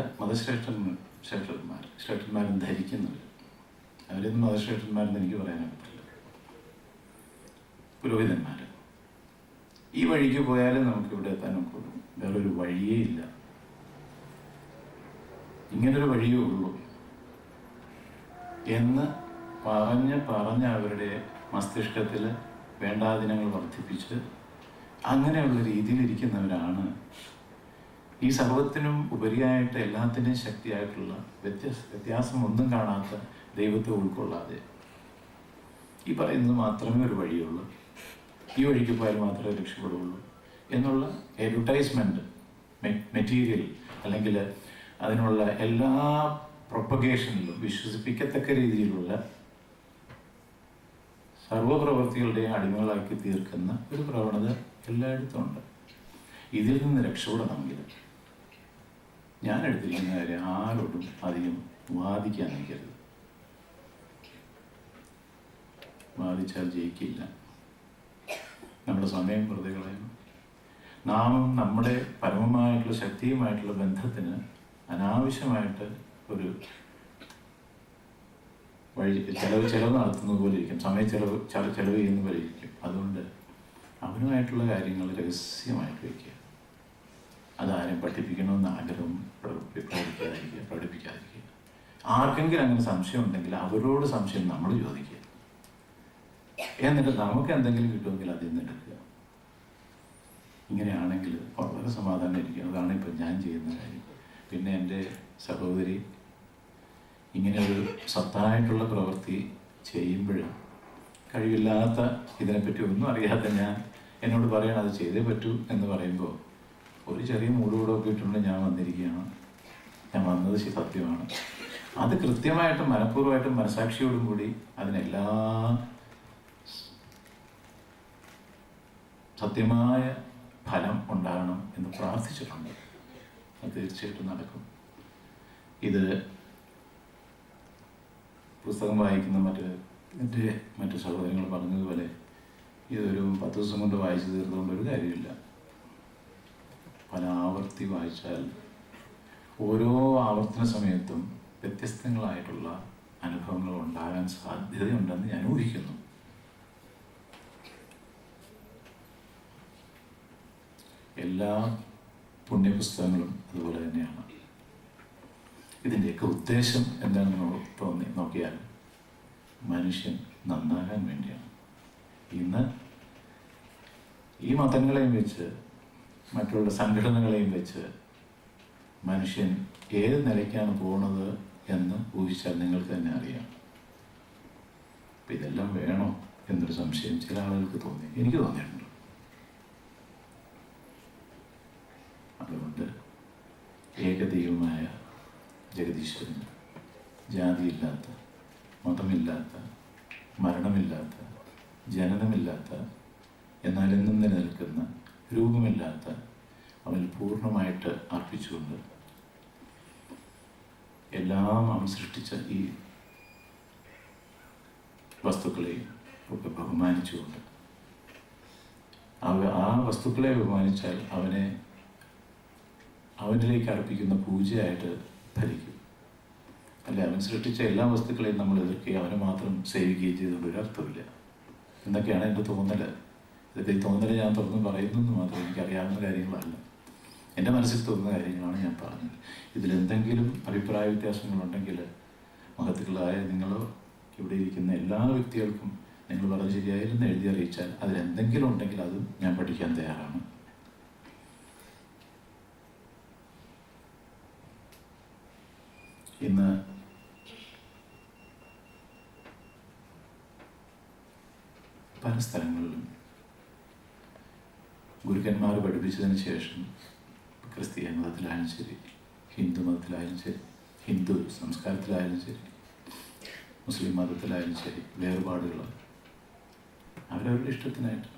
ശ്രേഷ്ഠന്മാരും ധരിക്കുന്നുണ്ട്. അവരൊന്നും മതശ്രേഷ്ഠന്മാരെന്ന് എനിക്ക് പറയാനേ പറ്റില്ല. പുരോഹിതന്മാർ ഈ വഴിക്ക് പോയാലും നമുക്ക് ഇവിടെ എത്താനൊക്കെ വേറൊരു വഴിയേ ഇല്ല. ഇങ്ങനൊരു വഴിയേ ഉള്ളൂ എന്ന് പറഞ്ഞ് അവരുടെ മസ്തിഷ്കത്തിൽ വേണ്ടാദിനങ്ങൾ വർദ്ധിപ്പിച്ച് അങ്ങനെയുള്ള രീതിയിലിരിക്കുന്നവരാണ് ഈ സർവത്തിനും ഉപരിയായിട്ട് എല്ലാത്തിൻ്റെയും ശക്തിയായിട്ടുള്ള വ്യത്യാസം ഒന്നും കാണാത്ത ദൈവത്തെ ഉൾക്കൊള്ളാതെ ഈ പറയുന്നത് മാത്രമേ ഒരു വഴിയുള്ളൂ, ഈ വഴിക്ക് പോയാൽ മാത്രമേ രക്ഷപ്പെടുകയുള്ളൂ എന്നുള്ള അഡ്വർടൈസ്മെൻറ്റ് മെറ്റീരിയൽ അല്ലെങ്കിൽ അതിനുള്ള എല്ലാ പ്രൊപ്പഗേഷനിലും വിശ്വസിപ്പിക്കത്തക്ക രീതിയിലുള്ള സർവപ്രവൃത്തികളുടെയും അടിമകളാക്കി തീർക്കുന്ന ഒരു പ്രവണത എല്ലായിടത്തും ഉണ്ട്. ഇതിൽ നിന്ന് രക്ഷപ്പെടണമെങ്കിൽ ഞാൻ എടുത്തിരിക്കുന്ന കാര്യം ആരോടും അധികം വാദിക്കാൻ നിൽക്കരുത്. വാദിച്ചാൽ ജയിക്കില്ല. നമ്മുടെ സമയം വെറുതെ കളയും. നാമും നമ്മുടെ പരമമായിട്ടുള്ള ശക്തിയുമായിട്ടുള്ള ബന്ധത്തിന് അനാവശ്യമായിട്ട് ഒരു വഴി ചെലവ് നടത്തുന്നത് പോലെ ഇരിക്കും, ചെലവ് ചെയ്യുന്ന പോലെ ഇരിക്കും. അതുകൊണ്ട് അവനുമായിട്ടുള്ള കാര്യങ്ങൾ രഹസ്യമായിട്ട് വയ്ക്കുക. അതാരും പഠിപ്പിക്കണമെന്ന് ആഗ്രഹം പ്രകടിപ്പിക്കാതിരിക്കുക. ആർക്കെങ്കിലും അങ്ങനെ സംശയം ഉണ്ടെങ്കിൽ അവരോട് സംശയം നമ്മൾ ചോദിക്കുക. എന്നിട്ട് നമുക്ക് എന്തെങ്കിലും കിട്ടുമെങ്കിൽ അതിൽ നിന്ന് എടുക്കുക. ഇങ്ങനെയാണെങ്കിൽ വളരെ സമാധാനം ഇരിക്കും. അതാണ് ഇപ്പം ഞാൻ ചെയ്യുന്ന കാര്യം. പിന്നെ എൻ്റെ സഹോദരി ഇങ്ങനെ ഒരു സത്തായിട്ടുള്ള പ്രവൃത്തി ചെയ്യുമ്പോഴും കഴിവില്ലാത്ത ഇതിനെപ്പറ്റി ഒന്നും അറിയാതെ എന്നോട് പറയണം അത് ചെയ്തേ പറ്റൂ എന്ന് പറയുമ്പോൾ ഒരു ചെറിയ മൂടുകൂടൊക്കെ ഇട്ടുകൊണ്ട് ഞാൻ വന്നിരിക്കുകയാണ്. ഞാൻ വന്നത് സത്യമാണ്. അത് കൃത്യമായിട്ടും മനഃപൂർവ്വമായിട്ടും മനസാക്ഷിയോടും കൂടി അതിനെല്ലാ സത്യമായ ഫലം ഉണ്ടാകണം എന്ന് പ്രാർത്ഥിച്ചിട്ടുണ്ട്. അത് തീർച്ചയായിട്ടും നടക്കും. ഇത് പുസ്തകം വായിക്കുന്ന മറ്റു സഹോദരങ്ങൾ പറഞ്ഞതുപോലെ ഇതൊരു 10 ദിവസം കൊണ്ട് വായിച്ചു തീർന്നുകൊണ്ട് ഒരു കാര്യമില്ല. പല ആവർത്തി വായിച്ചാൽ ഓരോ ആവർത്തന സമയത്തും വ്യത്യസ്തങ്ങളായിട്ടുള്ള അനുഭവങ്ങൾ ഉണ്ടാകാൻ സാധ്യതയുണ്ടെന്ന് ഞാൻ ഊഹിക്കുന്നു. എല്ലാ പുണ്യപുസ്തകങ്ങളും അതുപോലെ തന്നെയാണ്. ഇതിൻ്റെയൊക്കെ ഉദ്ദേശം എന്താണെന്ന് നോക്കിയാൽ മനുഷ്യൻ നന്നാകാൻ വേണ്ടിയാണ്. ഇന്ന് ഈ മതങ്ങളെയും വെച്ച് മറ്റുള്ള സംഘടനകളെയും വെച്ച് മനുഷ്യൻ ഏത് നിലയ്ക്കാണ് പോകുന്നത് എന്ന് ഊഹിച്ചാൽ നിങ്ങൾക്ക് തന്നെ അറിയാം. അപ്പം ഇതെല്ലാം വേണോ എന്നൊരു സംശയം ചില ആളുകൾക്ക് തോന്നി, എനിക്ക് തോന്നിയിട്ടുണ്ട്. അതുകൊണ്ട് ഏകദൈവമായ ജഗദീശ്വരൻ ജാതിയില്ലാത്ത, മതമില്ലാത്ത, മരണമില്ലാത്ത, ജനനമില്ലാത്ത, എന്നാൽ എന്നും നിലനിൽക്കുന്ന, രൂപമില്ലാത്ത അവനിൽ പൂർണ്ണമായിട്ട് അർപ്പിച്ചുകൊണ്ട് എല്ലാം അവൻ സൃഷ്ടിച്ച ഈ വസ്തുക്കളെയും ഒക്കെ ബഹുമാനിച്ചുകൊണ്ട് ആ വസ്തുക്കളെ ബഹുമാനിച്ചാൽ അവനിലേക്ക് അർപ്പിക്കുന്ന പൂജയായിട്ട് ഫലിക്കും. അല്ല, അവൻ സൃഷ്ടിച്ച എല്ലാ വസ്തുക്കളെയും നമ്മൾ എതിർക്കുകയും അവനെ മാത്രം സേവിക്കുകയും ചെയ്തുകൊണ്ട് ഒരു അർത്ഥമില്ല എന്നൊക്കെയാണ് എൻ്റെ തോന്നൽ. ഇതൊക്കെ ഈ തോന്നൽ ഞാൻ തുറന്ന് പറയുന്നു എന്ന് മാത്രം, എനിക്കറിയാവുന്ന കാര്യങ്ങളല്ല, എൻ്റെ മനസ്സിൽ തോന്നുന്ന കാര്യങ്ങളാണ് ഞാൻ പറഞ്ഞത്. ഇതിലെന്തെങ്കിലും അഭിപ്രായ വ്യത്യാസങ്ങളുണ്ടെങ്കിൽ മഹത്തുക്കളായ നിങ്ങളോ ഇവിടെ ഇരിക്കുന്ന എല്ലാ വ്യക്തികൾക്കും നിങ്ങൾ പറഞ്ഞ ശരിയായിരുന്നു എഴുതി അറിയിച്ചാൽ അതിലെന്തെങ്കിലും ഉണ്ടെങ്കിൽ അതും ഞാൻ പഠിക്കാൻ തയ്യാറാണ്. ഇന്ന് പല സ്ഥലങ്ങളിലും ഗുരുക്കന്മാർ പഠിപ്പിച്ചതിന് ശേഷം ക്രിസ്തീയ മതത്തിലായാലും ശരി, ഹിന്ദു മതത്തിലായാലും ശരി, ഹിന്ദു സംസ്കാരത്തിലായാലും ശരി, മുസ്ലിം മതത്തിലായാലും ശരി, വേറുപാടുകൾ അവരവരുടെ ഇഷ്ടത്തിനായിട്ട്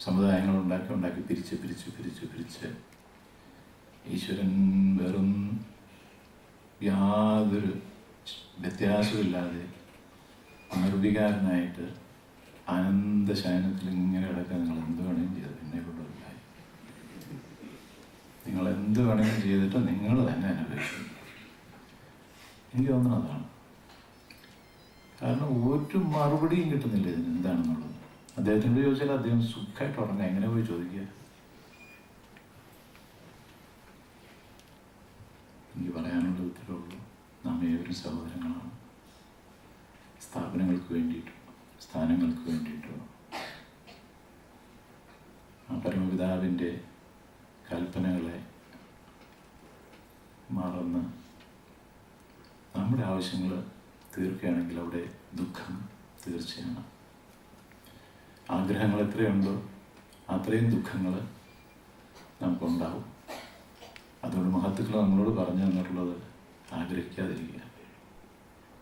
സമുദായങ്ങൾ ഉണ്ടാക്കി പിരിച്ച് ഈശ്വരൻ വെറും യാതൊരു വ്യത്യാസമില്ലാതെ നിർവികാരനായിട്ട് ആനന്ദശയനത്തിൽ ഇങ്ങനെ കിടക്കാൻ നിങ്ങൾ എന്ത് വേണമെങ്കിലും ചെയ്തു. എന്നെ കൊണ്ടൊരു കാര്യം, നിങ്ങൾ എന്ത് വേണമെങ്കിലും ചെയ്തിട്ട് നിങ്ങൾ തന്നെ അനുഭവിക്കും. എനിക്ക് തോന്നുന്നത് അതാണ്. കാരണം ഒരു മറുപടിയും കിട്ടുന്നില്ല ഇതിന് എന്താണെന്നുള്ളത്. അദ്ദേഹത്തിനോട് ചോദിച്ചാൽ അദ്ദേഹം സുഖമായിട്ട് ഉറങ്ങാം. എങ്ങനെ പോയി ചോദിക്കുക? എനിക്ക് പറയാനുള്ള ഉത്തരവുള്ളൂ, നാം ഏവരും സഹോദരങ്ങളാണ്. സ്ഥാപനങ്ങൾക്ക് വേണ്ടിയിട്ടോ സ്ഥാനങ്ങൾക്ക് വേണ്ടിയിട്ടോ ആ പരമപിതാവിൻ്റെ കൽപ്പനകളെ മറന്ന് നമ്മുടെ ആവശ്യങ്ങൾ തീർക്കുകയാണെങ്കിൽ അവിടെ ദുഃഖം തീർച്ചയാണ്. ആഗ്രഹങ്ങൾ എത്രയുണ്ടോ അത്രയും ദുഃഖങ്ങൾ നമുക്കുണ്ടാവും. അതുകൊണ്ട് മഹത്തുക്കൾ നമ്മളോട് പറഞ്ഞു തന്നിട്ടുള്ളത് ആഗ്രഹിക്കാതിരിക്കുക,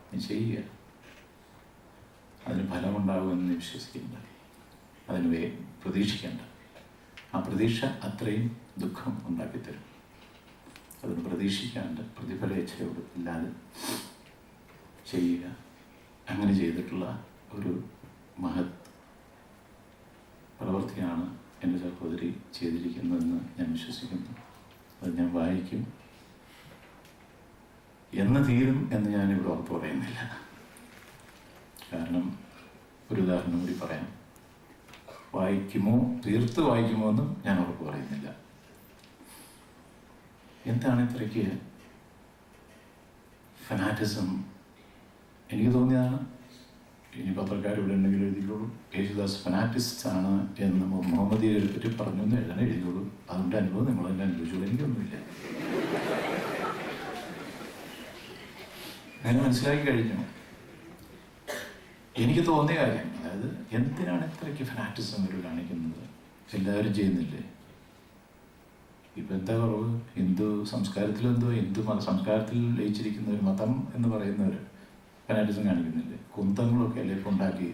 നീ ചെയ്യുക. അതിന് ഫലമുണ്ടാകുമെന്ന് വിശ്വസിക്കേണ്ട, അതിന് പ്രതീക്ഷിക്കേണ്ട. ആ പ്രതീക്ഷ അത്രയും ദുഃഖം ഉണ്ടാക്കിത്തരും. അതിന് പ്രതീക്ഷിക്കാണ്ട് പ്രതിഫലേച്ഛയോട് ഇല്ലാതെ ചെയ്യുക. അങ്ങനെ ചെയ്തിട്ടുള്ള ഒരു മഹത് പ്രവൃത്തിയാണ് എൻ്റെ സഹോദരി ചെയ്തിരിക്കുന്നതെന്ന് ഞാൻ വിശ്വസിക്കുന്നു. അത് ഞാൻ വായിക്കും. എന്ന് തീരും എന്ന് ഞാനിവിടെ ഉറപ്പ് പറയുന്നില്ല. കാരണം ഒരു ഉദാഹരണം കൂടി പറയാം. വായിക്കുമോ, തീർത്ത് വായിക്കുമോ എന്നും ഞാൻ ഉറപ്പ് പറയുന്നില്ല. എന്താണ് ഇത്രയ്ക്ക് ഫനാറ്റിസം? എനിക്ക് തോന്നിയതാണ്. ഇനി പത്രക്കാർ ഇവിടെ ഉണ്ടെങ്കിൽ എഴുതിക്കോളൂ, യേശുദാസ് ഫനാറ്റിസ്റ്റ് ആണ് എന്ന് മുഹമ്മദിയെ പറ്റി പറഞ്ഞു എന്ന് എഴുതിക്കോളൂ. അതിൻ്റെ അനുഭവം നിങ്ങളെല്ലാം അനുഭവിച്ചോളൂ, എനിക്കൊന്നുമില്ല. ഞാൻ മനസ്സിലാക്കി കഴിഞ്ഞു. എനിക്ക് തോന്നിയ കാര്യം, അതായത് എന്തിനാണ് ഇത്രയ്ക്ക് ഫനാറ്റിസം ഇവർ കാണിക്കുന്നത്? എല്ലാവരും ചെയ്യുന്നില്ലേ? ഇപ്പം എന്താ കുറവ്? ഹിന്ദു സംസ്കാരത്തിലെന്തോ, ഹിന്ദു മത സംസ്കാരത്തിൽ ലയിച്ചിരിക്കുന്ന ഒരു മതം എന്ന് പറയുന്നവർ ഫനാറ്റിസം കാണിക്കുന്നില്ലേ? കുന്തങ്ങളൊക്കെ അല്ലേ ഇപ്പം ഉണ്ടാക്കി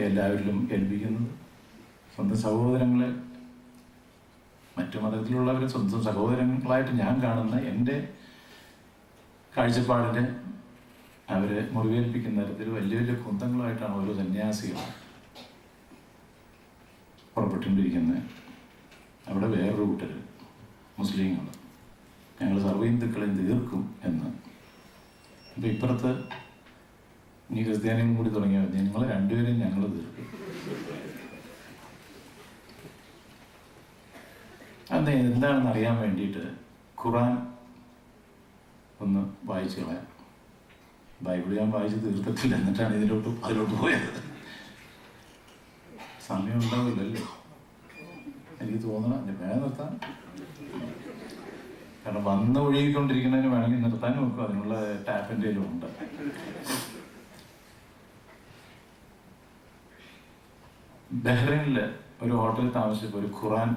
എല്ലാവരിലും ഏൽപ്പിക്കുന്നത്. സ്വന്തം സഹോദരങ്ങളെ, മറ്റു മതത്തിലുള്ളവരെ സ്വന്തം സഹോദരങ്ങളായിട്ട് ഞാൻ കാണുന്ന എൻ്റെ കാഴ്ചപ്പാടിനെ അവരെ മുറിവേൽപ്പിക്കുന്ന തരത്തിൽ വലിയ വലിയ കുന്തങ്ങളായിട്ടാണ് ഓരോ സന്യാസികൾ പുറപ്പെട്ടുകൊണ്ടിരിക്കുന്നത്. അവിടെ വേറൊരു കൂട്ടർ മുസ്ലിങ്ങൾ ഞങ്ങൾ സർവ്വ ഹിന്ദുക്കളെ തീർക്കും എന്ന്. അപ്പം ഇപ്പുറത്ത് ഇനി ക്രിസ്ത്യാനിയും കൂടി തുടങ്ങിയാൽ നിങ്ങൾ രണ്ടുപേരെയും ഞങ്ങൾ തീർക്കും. അന്ന് എന്താണെന്ന് അറിയാൻ വേണ്ടിയിട്ട് ഖുറാൻ ഒന്ന് വായിച്ചു കളയാം. ബൈബിൾ ഞാൻ വായിച്ച് തീർത്തിട്ടില്ല, എന്നിട്ടാണ് അതിലോട്ട് പോയത്. സമയം ഉണ്ടാവില്ലല്ലോ എനിക്ക് തോന്നണം. ഞാൻ വേഗം നിർത്താൻ, കാരണം വന്ന് ഒഴുകിക്കൊണ്ടിരിക്കുന്നതിന് വേണമെങ്കിൽ നിർത്താൻ നോക്കും. അതിനുള്ള ടാപ്പ് എൻ്റെ കയ്യിലും ഉണ്ട്. ബഹ്റൈനിൽ ഒരു ഹോട്ടലിൽ താമസിച്ചപ്പോൾ ഒരു ഖുറാൻ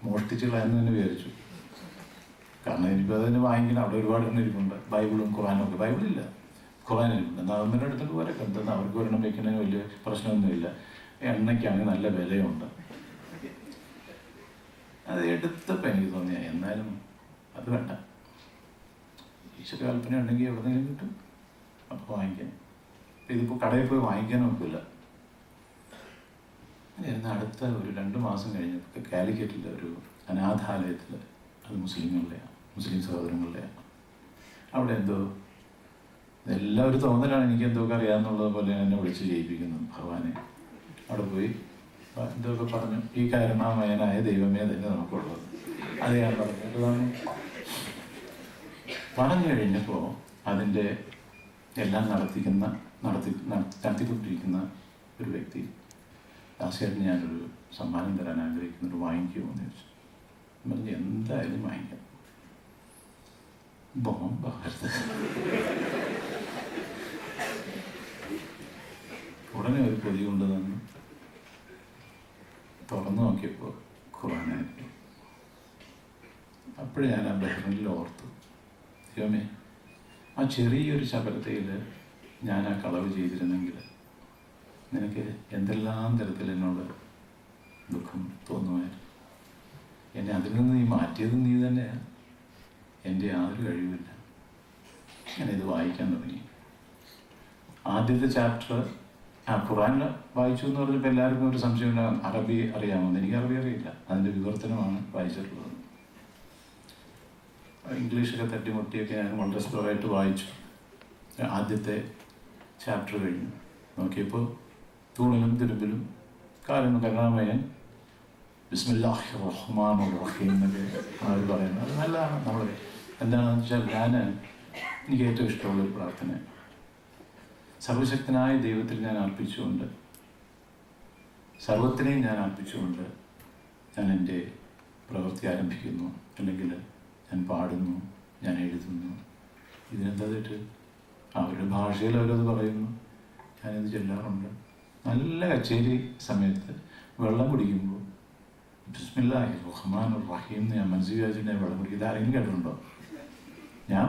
മോഷ്ടിച്ച് കളയെന്ന് തന്നെ വിചാരിച്ചു. കാരണം എനിക്ക് അതിന് വാങ്ങിക്കണം. അവിടെ ഒരുപാട് എണ്ണം ഇരിപ്പുണ്ട്, ബൈബിളും ഖുറാനും ഒക്കെ. ബൈബിളില്ല, ഖുറാൻ ഇരിപ്പുണ്ട്. എന്നാൽ അതൊന്നും എടുത്തിട്ട് പോരെ, എന്തെന്ന് അവർക്ക് ഒരെണ്ണം വെക്കുന്നതിന് വലിയ പ്രശ്നമൊന്നുമില്ല. എണ്ണയ്ക്കാണെങ്കിൽ നല്ല വിലയുണ്ട്. അത് എടുത്തപ്പോൾ എനിക്ക് തോന്നിയ എന്നാലും അത് വേണ്ട, ഈശ്വര കൽപ്പന ഉണ്ടെങ്കിൽ എവിടെന്നെങ്കിലും കിട്ടും, അപ്പോൾ വാങ്ങിക്കാൻ. ഇതിപ്പോൾ കടയിൽ പോയി വാങ്ങിക്കാൻ നോക്കില്ല. അങ്ങനെ അടുത്ത ഒരു 2 മാസം കഴിഞ്ഞപ്പോൾ കാലിക്കറ്റിലെ ഒരു അനാഥാലയത്തിൽ, അത് മുസ്ലിങ്ങളുടെയാണ്, മുസ്ലിം സഹോദരങ്ങളുടെയാണ്. അവിടെ എന്തോ എല്ലാം ഒരു തോന്നലാണ്, എനിക്ക് എന്തൊക്കെ അറിയാമെന്നുള്ളത് പോലെ എന്നെ വിളിച്ച് ചെയ്യിപ്പിക്കുന്നു ഭഗവാനെ. അവിടെ പോയി എന്തൊക്കെ പറഞ്ഞു. ഈ കാരണമയനായ ദൈവമേ തന്നെ നമുക്കുള്ളത്. അത് ഞാൻ പറഞ്ഞു കഴിഞ്ഞപ്പോൾ അതിൻ്റെ എല്ലാം നടത്തിക്കൊണ്ടിരിക്കുന്ന ഒരു വ്യക്തി, ദാസേട്ടന് ഞാനൊരു സമ്മാനം തരാൻ ആഗ്രഹിക്കുന്നത് വാങ്ങിക്കുമോ എന്ന് ചോദിച്ചു. പറഞ്ഞു എന്തായാലും വാങ്ങിക്കാം, ബോംബാകരുത്. ഉടനെ ഒരു പൊതി കൊണ്ട് തന്നു. തുറന്നു നോക്കിയപ്പോൾ ഖുറാനായിരുന്നു. അപ്പോഴേ ഞാൻ ആ ബഹ്റിനിൽ ഓർത്തു, ദൈവമേ, ആ ചെറിയൊരു ശബരതയിൽ ഞാൻ ആ കളവ് ചെയ്തിരുന്നെങ്കിൽ നിനക്ക് എന്തെല്ലാം തരത്തിൽ എന്നോട് ദുഃഖം തോന്നുമായിരുന്നു. എന്നെ അതിൽ നിന്ന് നീ മാറ്റിയത് നീ തന്നെയാണ്. എൻ്റെ യാതൊരു കഴിവില്ല. ഞാനിത് വായിക്കാൻ തുടങ്ങി. ആദ്യത്തെ ചാപ്റ്റർ ഖുറാൻ വായിച്ചു എന്ന് പറഞ്ഞപ്പോൾ എല്ലാവർക്കും ഒരു സംശയം, അറബി അറിയാമെന്ന്. എനിക്ക് അറബി അറിയില്ല, അതിൻ്റെ വിവർത്തനമാണ് വായിച്ചിട്ടുള്ളത്. ഇംഗ്ലീഷൊക്കെ തട്ടിമുട്ടിയൊക്കെ ഞാൻ വളരെ സ്ലോവായിട്ട് വായിച്ചു. ആദ്യത്തെ ചാപ്റ്റർ കഴിഞ്ഞു. നോക്കിയപ്പോൾ തൂണിലും തുരുമ്പിലും കാലം കരുണാമയൻ ബിസ്മില്ലാഹിർ റഹ്മാനിർ റഹീം എന്നൊക്കെ അവർ പറയുന്നത് അത് നല്ലതാണ്. നമ്മൾ എന്താണെന്ന് വെച്ചാൽ എനിക്ക് ഏറ്റവും ഇഷ്ടമുള്ളൊരു പ്രാർത്ഥന സർവശക്തനായ ദൈവത്തിൽ ഞാൻ അർപ്പിച്ചുകൊണ്ട്, സർവത്തിനെയും ഞാൻ അർപ്പിച്ചുകൊണ്ട് ഞാൻ എൻ്റെ പ്രവൃത്തി ആരംഭിക്കുന്നു, അല്ലെങ്കിൽ ഞാൻ പാടുന്നു, ഞാൻ എഴുതുന്നു. ഇതിനെന്താ തെറ്റ്? അവരുടെ ഭാഷയിൽ അവരത് പറയുന്നു, ഞാനിത് ചൊല്ലാറുണ്ട്. നല്ല കച്ചേരി സമയത്ത് വെള്ളം കുടിക്കുമ്പോൾ ബിസ്മില്ലാഹിർ റഹ്മാനിർ റഹീം എന്ന് ഞാൻ മനസ്സിൽ വിചാരിച്ചിട്ട് ഞാൻ വെള്ളം കുടിക്കും. ഇതാരെങ്കിലും കേട്ടിട്ടുണ്ടോ? ഞാൻ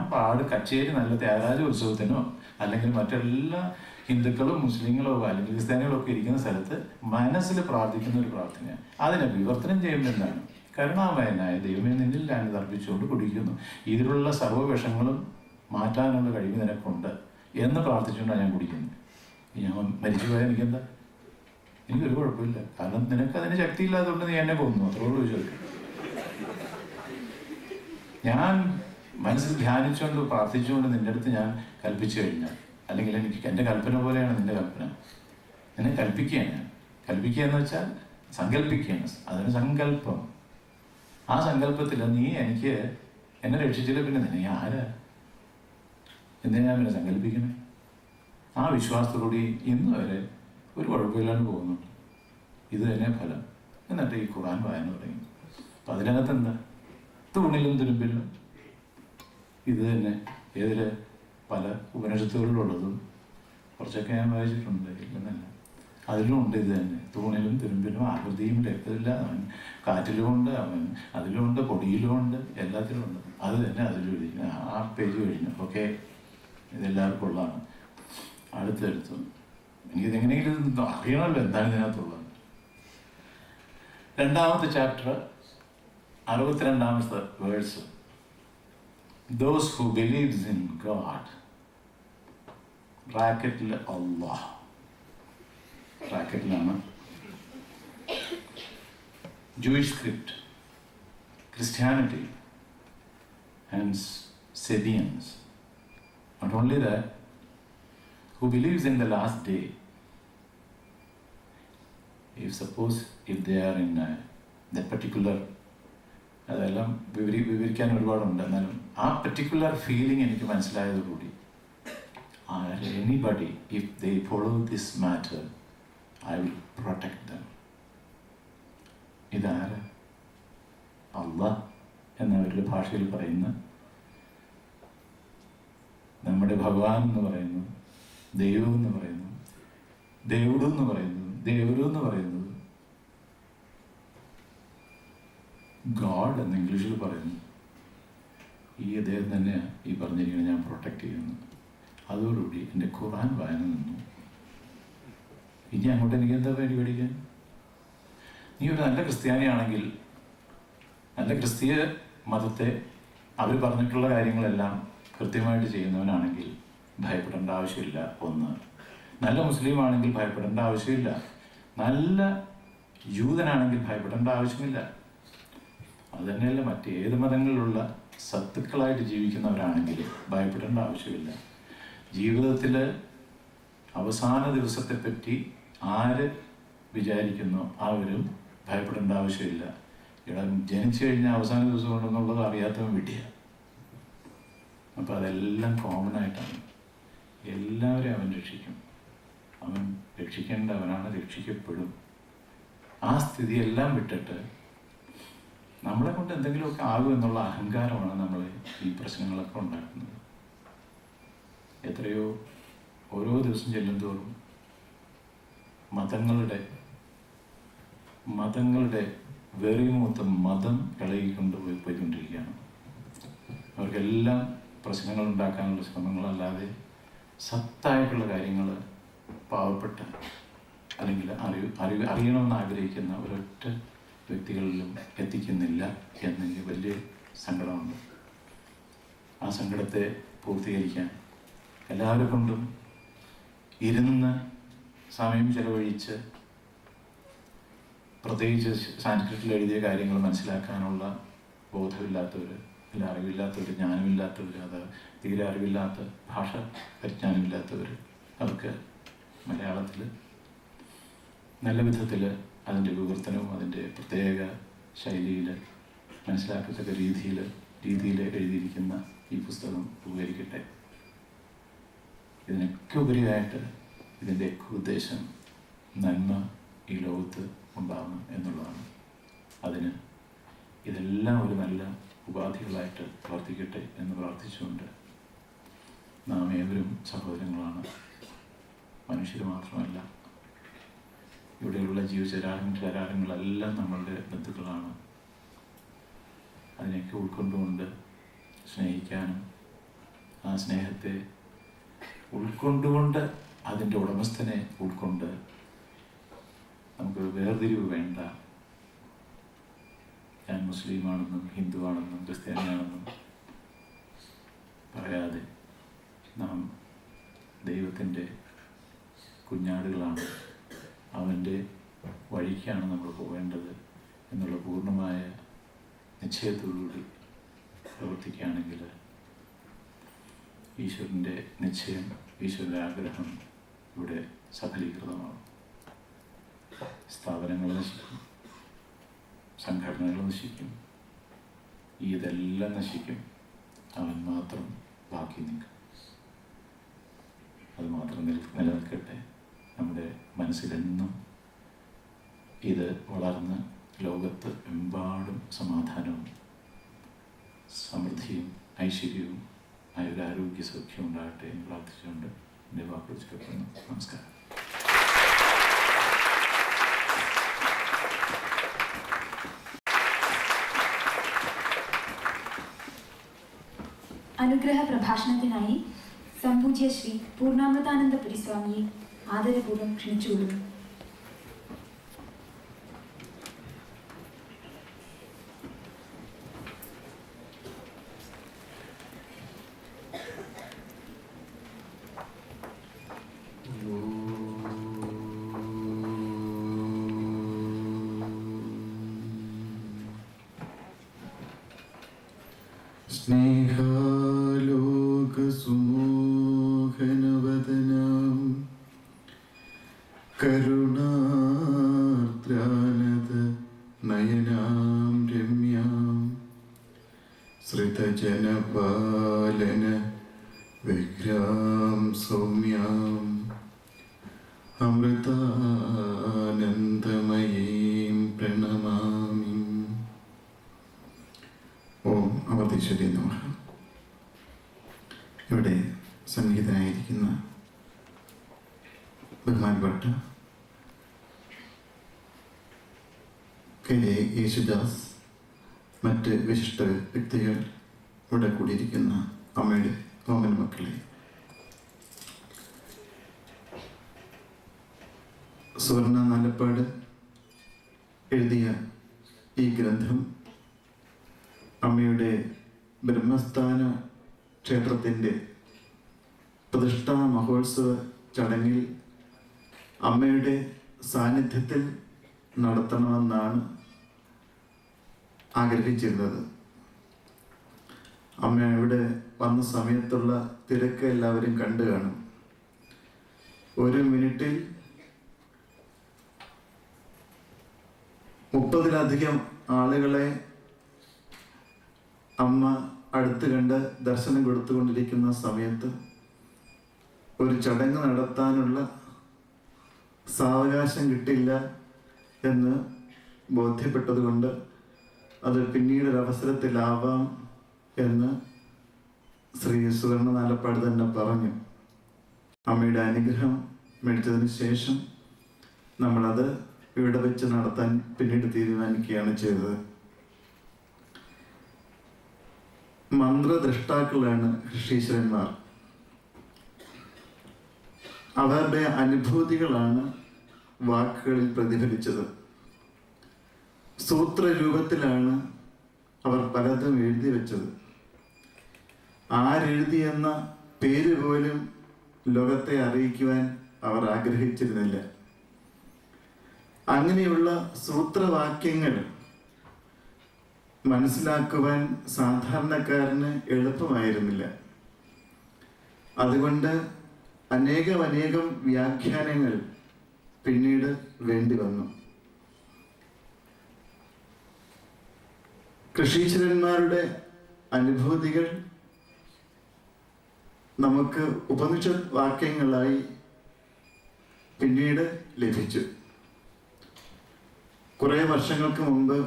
കച്ചേരി നല്ല ത്യാഗരാജ ഉത്സവത്തിനോ അല്ലെങ്കിൽ മറ്റെല്ലാ ഹിന്ദുക്കളും മുസ്ലിങ്ങളോ അല്ലെങ്കിൽ ക്രിസ്ത്യാനികളോ ഒക്കെ ഇരിക്കുന്ന സ്ഥലത്ത് മനസ്സിൽ പ്രാർത്ഥിക്കുന്ന ഒരു പ്രാർത്ഥനയാണ്. അതിനെ വിവർത്തനം ചെയ്യുമ്പോൾ എന്താണ്? കരുണാമയനായ ദൈവമേ നിന്നിൽ ഞാൻ അർപ്പിച്ചുകൊണ്ട് കുടിക്കുന്നു, ഇതിലുള്ള സർവ്വവിഷങ്ങളും മാറ്റാനുള്ള കഴിവ് നിനക്കുണ്ട് എന്ന് പ്രാർത്ഥിച്ചുകൊണ്ടാണ് ഞാൻ കുടിക്കുന്നത്. ഞാൻ മരിച്ചു പോയാൽ എനിക്കെന്താ? എനിക്കൊരു കുഴപ്പമില്ല. കാരണം നിനക്ക് അതിന് ശക്തിയില്ലാത്തതുകൊണ്ട് നീ എന്നെ കൊന്നു, അത്രയോട് ചോദിക്കും. ഞാൻ മനസ്സിൽ ധ്യാനിച്ചുകൊണ്ട് പ്രാർത്ഥിച്ചുകൊണ്ട് നിൻ്റെ അടുത്ത് ഞാൻ കൽപ്പിച്ചു കഴിഞ്ഞാൽ, അല്ലെങ്കിൽ എനിക്ക് എൻ്റെ കൽപ്പന പോലെയാണ് നിൻ്റെ കൽപ്പന, എന്നെ കൽപ്പിക്കുകയാണ് ഞാൻ. കൽപ്പിക്കുക എന്ന് വെച്ചാൽ സങ്കല്പിക്കുകയാണ്. അതൊരു സങ്കല്പം. ആ സങ്കല്പത്തിൽ നീ എന്നെ രക്ഷിച്ചില്ല, പിന്നെ നീ ആരാ? എന്തിനാ ഞാൻ പിന്നെ സങ്കല്പിക്കണേ? ആ വിശ്വാസത്തോടുകൂടി ഇന്ന് വരെ ഒരു കുഴപ്പമില്ലാണ്ട് പോകുന്നുണ്ട്. ഇത് തന്നെ ഫലം. എന്നിട്ട് ഈ ഖുർആൻ വായന തുടങ്ങി. അപ്പം അതിനകത്ത് എന്താ? തൂണിലും തുരുമ്പിലും ഇത് തന്നെ. ഏതിൽ? പല ഉപനിഷത്തുകളിലുള്ളതും കുറച്ചൊക്കെ ഞാൻ വായിച്ചിട്ടുണ്ട്, ഇല്ലെന്നല്ല. അതിലും ഉണ്ട് ഇത് തന്നെ. തൂണിലും തുരുമ്പിലും ആകൃതിയും രക്തമില്ല. അവൻ കാറ്റിലുമുണ്ട്, അവൻ അതിലുമുണ്ട്, പൊടിയിലുമുണ്ട്, എല്ലാത്തിലും ഉണ്ട്. അത് തന്നെ അതിലും എഴുതി. ആ പേജ് കഴിഞ്ഞു. ഓക്കെ, ഇതെല്ലാവർക്കും ഉള്ളതാണ്. അടുത്തെടുത്തു. എനിക്കിതെങ്ങനെയെങ്കിലും അറിയണമല്ലോ എന്താണ് ഇതിനകത്തുള്ളത്. രണ്ടാമത്തെ ചാപ്റ്റർ 62ാമത്തെ verse. Those who believes in God, ബ്രാക്കറ്റിൽ അള്ളാഹ്, ബ്രാക്കറ്റിലാണ് Jewish script, Christianity and Sabians. Not only that, who believes in the last day. If they are in that particular, അതെല്ലാം വിവരിക്കാൻ ഒരുപാടുണ്ട്. എന്നാലും ആ പർട്ടിക്കുലർ ഫീലിംഗ് എനിക്ക് മനസ്സിലായതുകൂടി, anybody if they follow this matter I will protect them. ഇതാരാ? അള്ളാഹ് എന്നവരുടെ ഭാഷയിൽ പറയുന്ന, നമ്മുടെ ഭഗവാൻ എന്ന് പറയുന്നു, ദൈവം എന്ന് പറയുന്നു, ദേവുడు എന്ന് പറയുന്നു, ദേവരു എന്ന് പറയുന്നത്, ഗോഡ് എന്ന് ഇംഗ്ലീഷിൽ പറയുന്നു. ഈ അദ്ദേഹം തന്നെയാണ് ഈ പറഞ്ഞിരിക്കുന്നത് ഞാൻ പ്രൊട്ടക്റ്റ് ചെയ്യുന്നു. അതോടുകൂടി എൻ്റെ ഖുർആൻ വായന നിന്നു. ഇനി അങ്ങോട്ട് എനിക്ക് എന്താ വേണ്ടി പഠിക്കാൻ? നീ ഒരു നല്ല ക്രിസ്ത്യാനിയാണെങ്കിൽ, നല്ല ക്രിസ്തീയ മതത്തെ അവർ പറഞ്ഞിട്ടുള്ള കാര്യങ്ങളെല്ലാം കൃത്യമായിട്ട് ചെയ്യുന്നവനാണെങ്കിൽ ഭയപ്പെടേണ്ട ആവശ്യമില്ല. ഒന്ന്, നല്ല മുസ്ലിം ആണെങ്കിൽ ഭയപ്പെടേണ്ട ആവശ്യമില്ല. നല്ല യൂതനാണെങ്കിൽ ഭയപ്പെടേണ്ട ആവശ്യമില്ല. അതുതന്നെയല്ല, മറ്റേത് മതങ്ങളിലുള്ള സത്തുക്കളായിട്ട് ജീവിക്കുന്നവരാണെങ്കിൽ ഭയപ്പെടേണ്ട ആവശ്യമില്ല. ജീവിതത്തിൽ അവസാന ദിവസത്തെപ്പറ്റി ആര് വിചാരിക്കുന്നോ അവരും ഭയപ്പെടേണ്ട ആവശ്യമില്ല. ഇവിടെ ജനിച്ചു കഴിഞ്ഞാൽ അവസാന ദിവസം ഉണ്ടെന്നുള്ളത് അറിയാത്തവൻ വിട്ടിയാണ്. അപ്പം അതെല്ലാം കോമൺ ആയിട്ടാണ്. എല്ലാവരെയും അവൻ രക്ഷിക്കും. അവൻ രക്ഷിക്കേണ്ടവനാണ്, രക്ഷിക്കപ്പെടും. ആ സ്ഥിതിയെല്ലാം വിട്ടിട്ട് നമ്മളെ കൊണ്ട് എന്തെങ്കിലുമൊക്കെ ആകും എന്നുള്ള അഹങ്കാരമാണ് നമ്മൾ ഈ പ്രശ്നങ്ങളൊക്കെ ഉണ്ടാക്കുന്നത്. എത്രയോ ഓരോ ദിവസം ചെല്ലുന്തോറും മതങ്ങളുടെ വെറിമൂത്ത മതം ഇളകിക്കൊണ്ട് പോയിക്കൊണ്ടിരിക്കുകയാണ്. അവർക്കെല്ലാം പ്രശ്നങ്ങൾ ഉണ്ടാക്കാനുള്ള ശ്രമങ്ങളല്ലാതെ സത്തായിട്ടുള്ള കാര്യങ്ങൾ പാവപ്പെട്ട അല്ലെങ്കിൽ അറിയണമെന്ന് ആഗ്രഹിക്കുന്ന ഒരൊറ്റ വ്യക്തികളിലും എത്തിക്കുന്നില്ല എന്നെനിക്ക് വലിയ സങ്കടമുണ്ട്. ആ സങ്കടത്തെ പൂർത്തീകരിക്കാൻ എല്ലാവരെ കൊണ്ടും ഇരുന്ന് സമയം ചെലവഴിച്ച് പ്രത്യേകിച്ച് സാൻസ്ക്രിറ്റിൽ എഴുതിയ കാര്യങ്ങൾ മനസ്സിലാക്കാനുള്ള ബോധമില്ലാത്തവർ, അല്ല അറിവില്ലാത്തവർ, ജ്ഞാനമില്ലാത്തവർ, അത് തീരെ അറിവില്ലാത്ത ഭാഷ പരിജ്ഞാനമില്ലാത്തവർ, അവർക്ക് മലയാളത്തിൽ നല്ല വിധത്തിൽ അതിൻ്റെ വിവർത്തനവും അതിൻ്റെ പ്രത്യേക ശൈലിയിൽ മനസ്സിലാക്കത്തക്ക രീതിയിൽ എഴുതിയിരിക്കുന്ന ഈ പുസ്തകം ഉപകരിക്കട്ടെ. ഇതിനൊക്കെ ഉപരിയായിട്ട് ഇതിൻ്റെയൊക്കെ ഉദ്ദേശം നന്മ ഈ ലോകത്ത് ഉണ്ടാവണം എന്നുള്ളതാണ്. അതിന് ഇതെല്ലാം ഒരു നല്ല ഉപാധികളായിട്ട് പ്രവർത്തിക്കട്ടെ എന്ന് പ്രാർത്ഥിച്ചുകൊണ്ട്, നാം ഏവരും സഹോദരങ്ങളാണ്, മനുഷ്യർ മാത്രമല്ല, ഇവിടെയുള്ള ജീവചരാചരങ്ങളെല്ലാം നമ്മളുടെ ബന്ധുക്കളാണ്. അതിനെയൊക്കെ ഉൾക്കൊണ്ടുകൊണ്ട് സ്നേഹിക്കാനും ആ സ്നേഹത്തെ ഉൾക്കൊണ്ടുകൊണ്ട് അതിൻ്റെ ഉടമസ്ഥനെ ഉൾക്കൊണ്ട് നമുക്ക് വേർതിരിവ് വേണ്ട. ഞാൻ മുസ്ലിമാണെന്നും ഹിന്ദുവാണെന്നും ക്രിസ്ത്യാനിയാണെന്നും പറയാതെ നാം ദൈവത്തിൻ്റെ കുഞ്ഞാടുകളാണ്, അവൻ്റെ വഴിക്കാണ് നമ്മൾ പോകേണ്ടത് എന്നുള്ള പൂർണ്ണമായ നിശ്ചയത്തോടുകൂടി പ്രവർത്തിക്കുകയാണെങ്കിൽ ഈശ്വരൻ്റെ നിശ്ചയം, ഈശ്വരൻ്റെ ആഗ്രഹം ഇവിടെ സഫലീകൃതമാകും. സ്ഥാപനങ്ങൾ നശിക്കും, സംഘടനകൾ നശിക്കും, ഇതെല്ലാം നശിക്കും, അവൻ മാത്രം ബാക്കി നിൽക്കും. അത് മാത്രം നിലനിൽക്കട്ടെ. നമ്മുടെ മനസ്സിലെന്നും ഇത് വളർന്ന് ലോകത്ത് എമ്പാടും സമാധാനവും സമൃദ്ധിയും ഐശ്വര്യവും ആയുരാരോഗ്യ സൗഖ്യം ഉണ്ടാകട്ടെ എന്ന് പ്രാർത്ഥിച്ചുകൊണ്ട് എൻ്റെ വാക്കുകൾ ചേർക്കുന്നു. നമസ്കാരം. അനുഗ്രഹ പ്രഭാഷണത്തിനായി സംപൂജ്യ ശ്രീ പൂർണ്ണാമൃതാനന്ദപുരി സ്വാമിയെ ആദരപൂർവ്വം ക്ഷണിച്ചുകൊള്ളുന്നു. സ്നേഹാലോകസുമോഹനവദനാം കരുണാർദ്രാനത നയനാം രമ്യാം ശ്രിതജനപാലന വിഗ്രാം സൗമ്യാം അമൃതാനന്ദമയീം പ്രണമാമി. ഓം അമൃതീശ്വരി നമഃ. ഇവിടെ സന്നിഹിതനായിരിക്കുന്ന ബഹുമാനപ്പെട്ട കെ യേശുദാസ്, മറ്റ് വിശിഷ്ട വ്യക്തികൾ, ഇവിടെ കൂടിയിരിക്കുന്ന അമ്മയുടെ ഓമന മക്കളെ, സുവർണ നാലപ്പാട് എഴുതിയ ഈ ഗ്രന്ഥം അമ്മയുടെ ബ്രഹ്മസ്ഥാന ക്ഷേത്രത്തിൻ്റെ പ്രതിഷ്ഠാ മഹോത്സവ ചടങ്ങിൽ അമ്മയുടെ സാന്നിധ്യത്തിൽ നടത്തണമെന്നാണ് ആഗ്രഹിച്ചിരുന്നത്. അമ്മ ഇവിടെ വന്ന സമയത്തുള്ള തിരക്ക് എല്ലാവരും കണ്ടു കാണും. ഒരു മിനിറ്റിൽ 30-ലധികം ആളുകളെ അമ്മ അടുത്ത് കണ്ട് ദർശനം കൊടുത്തുകൊണ്ടിരിക്കുന്ന സമയത്ത് ഒരു ചടങ്ങ് നടത്താനുള്ള സാവകാശം കിട്ടില്ല എന്ന് ബോധ്യപ്പെട്ടതുകൊണ്ട് അത് പിന്നീടൊരവസരത്തിലാവാം എന്ന് ശ്രീ സുവർണ നാലപ്പാട് തന്നെ പറഞ്ഞു. അമ്മയുടെ അനുഗ്രഹം മേടിച്ചതിന് ശേഷം നമ്മളത് ഇവിടെ വെച്ച് നടത്താൻ പിന്നീട് തീരുമാനിക്കുകയാണ് ചെയ്തത്. മന്ത്രദ്രഷ്ടാക്കളാണ് ഋഷീശ്വരന്മാർ. അവരുടെ അനുഭൂതികളാണ് വാക്കുകളിൽ പ്രതിഫലിച്ചത്. സൂത്രരൂപത്തിലാണ് അവർ പലതും എഴുതി വെച്ചത്. ആരെഴുതിയെന്ന പേര് പോലും ലോകത്തെ അറിയിക്കുവാൻ അവർ ആഗ്രഹിച്ചിരുന്നില്ല. അങ്ങനെയുള്ള സൂത്രവാക്യങ്ങൾ മനസ്സിലാക്കുവാൻ സാധാരണക്കാരന് എളുപ്പമായിരുന്നില്ല. അതുകൊണ്ട് അനേകം വ്യാഖ്യാനങ്ങൾ പിന്നീട് വേണ്ടി വന്നു. ഋഷീശ്വരന്മാരുടെ അനുഭൂതികൾ നമുക്ക് ഉപനിഷത് വാക്യങ്ങളായി പിന്നീട് ലഭിച്ചു. കുറേ വർഷങ്ങൾക്ക് മുമ്പ്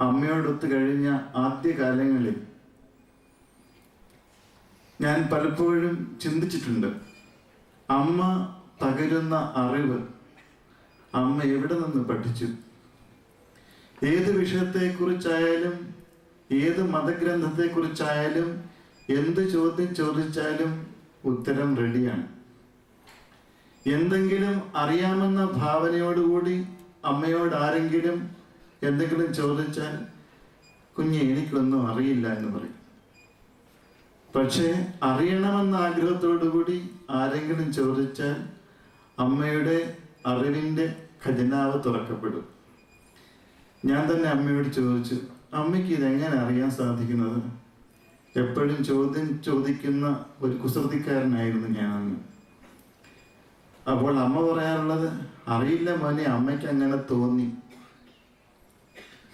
അമ്മയോടൊത്ത് കഴിഞ്ഞ ആദ്യകാലങ്ങളിൽ ഞാൻ പലപ്പോഴും ചിന്തിച്ചിട്ടുണ്ട്, അമ്മ പകരുന്ന അറിവ് അമ്മ എവിടെ നിന്ന് പഠിച്ചു? ഏത് വിഷയത്തെക്കുറിച്ചായാലും ഏത് മതഗ്രന്ഥത്തെക്കുറിച്ചായാലും എന്ത് ചോദ്യം ചോദിച്ചാലും ഉത്തരം റെഡിയാണ്. എന്തെങ്കിലും അറിയാമെന്ന ഭാവനയോടുകൂടി അമ്മയോട് ആരെങ്കിലും എന്തെങ്കിലും ചോദിച്ചാൽ കുഞ്ഞെ എനിക്കൊന്നും അറിയില്ല എന്ന് പറയും. പക്ഷേ അറിയണമെന്ന ആഗ്രഹത്തോടുകൂടി ആരെങ്കിലും ചോദിച്ചാൽ അമ്മയുടെ അറിവിൻ്റെ ഖജനാവ് തുറക്കപ്പെടും. ഞാൻ തന്നെ അമ്മയോട് ചോദിച്ചു, അമ്മയ്ക്ക് ഇതെങ്ങനെ അറിയാൻ സാധിക്കുന്നത്? എപ്പോഴും ചോദ്യം ചോദിക്കുന്ന ഒരു കുസൃതിക്കാരനായിരുന്നു ഞാൻ അന്ന്. അപ്പോൾ അമ്മ പറയാറുള്ളത്, അറിയില്ല മോനെ, അമ്മയ്ക്ക് അങ്ങനെ തോന്നി.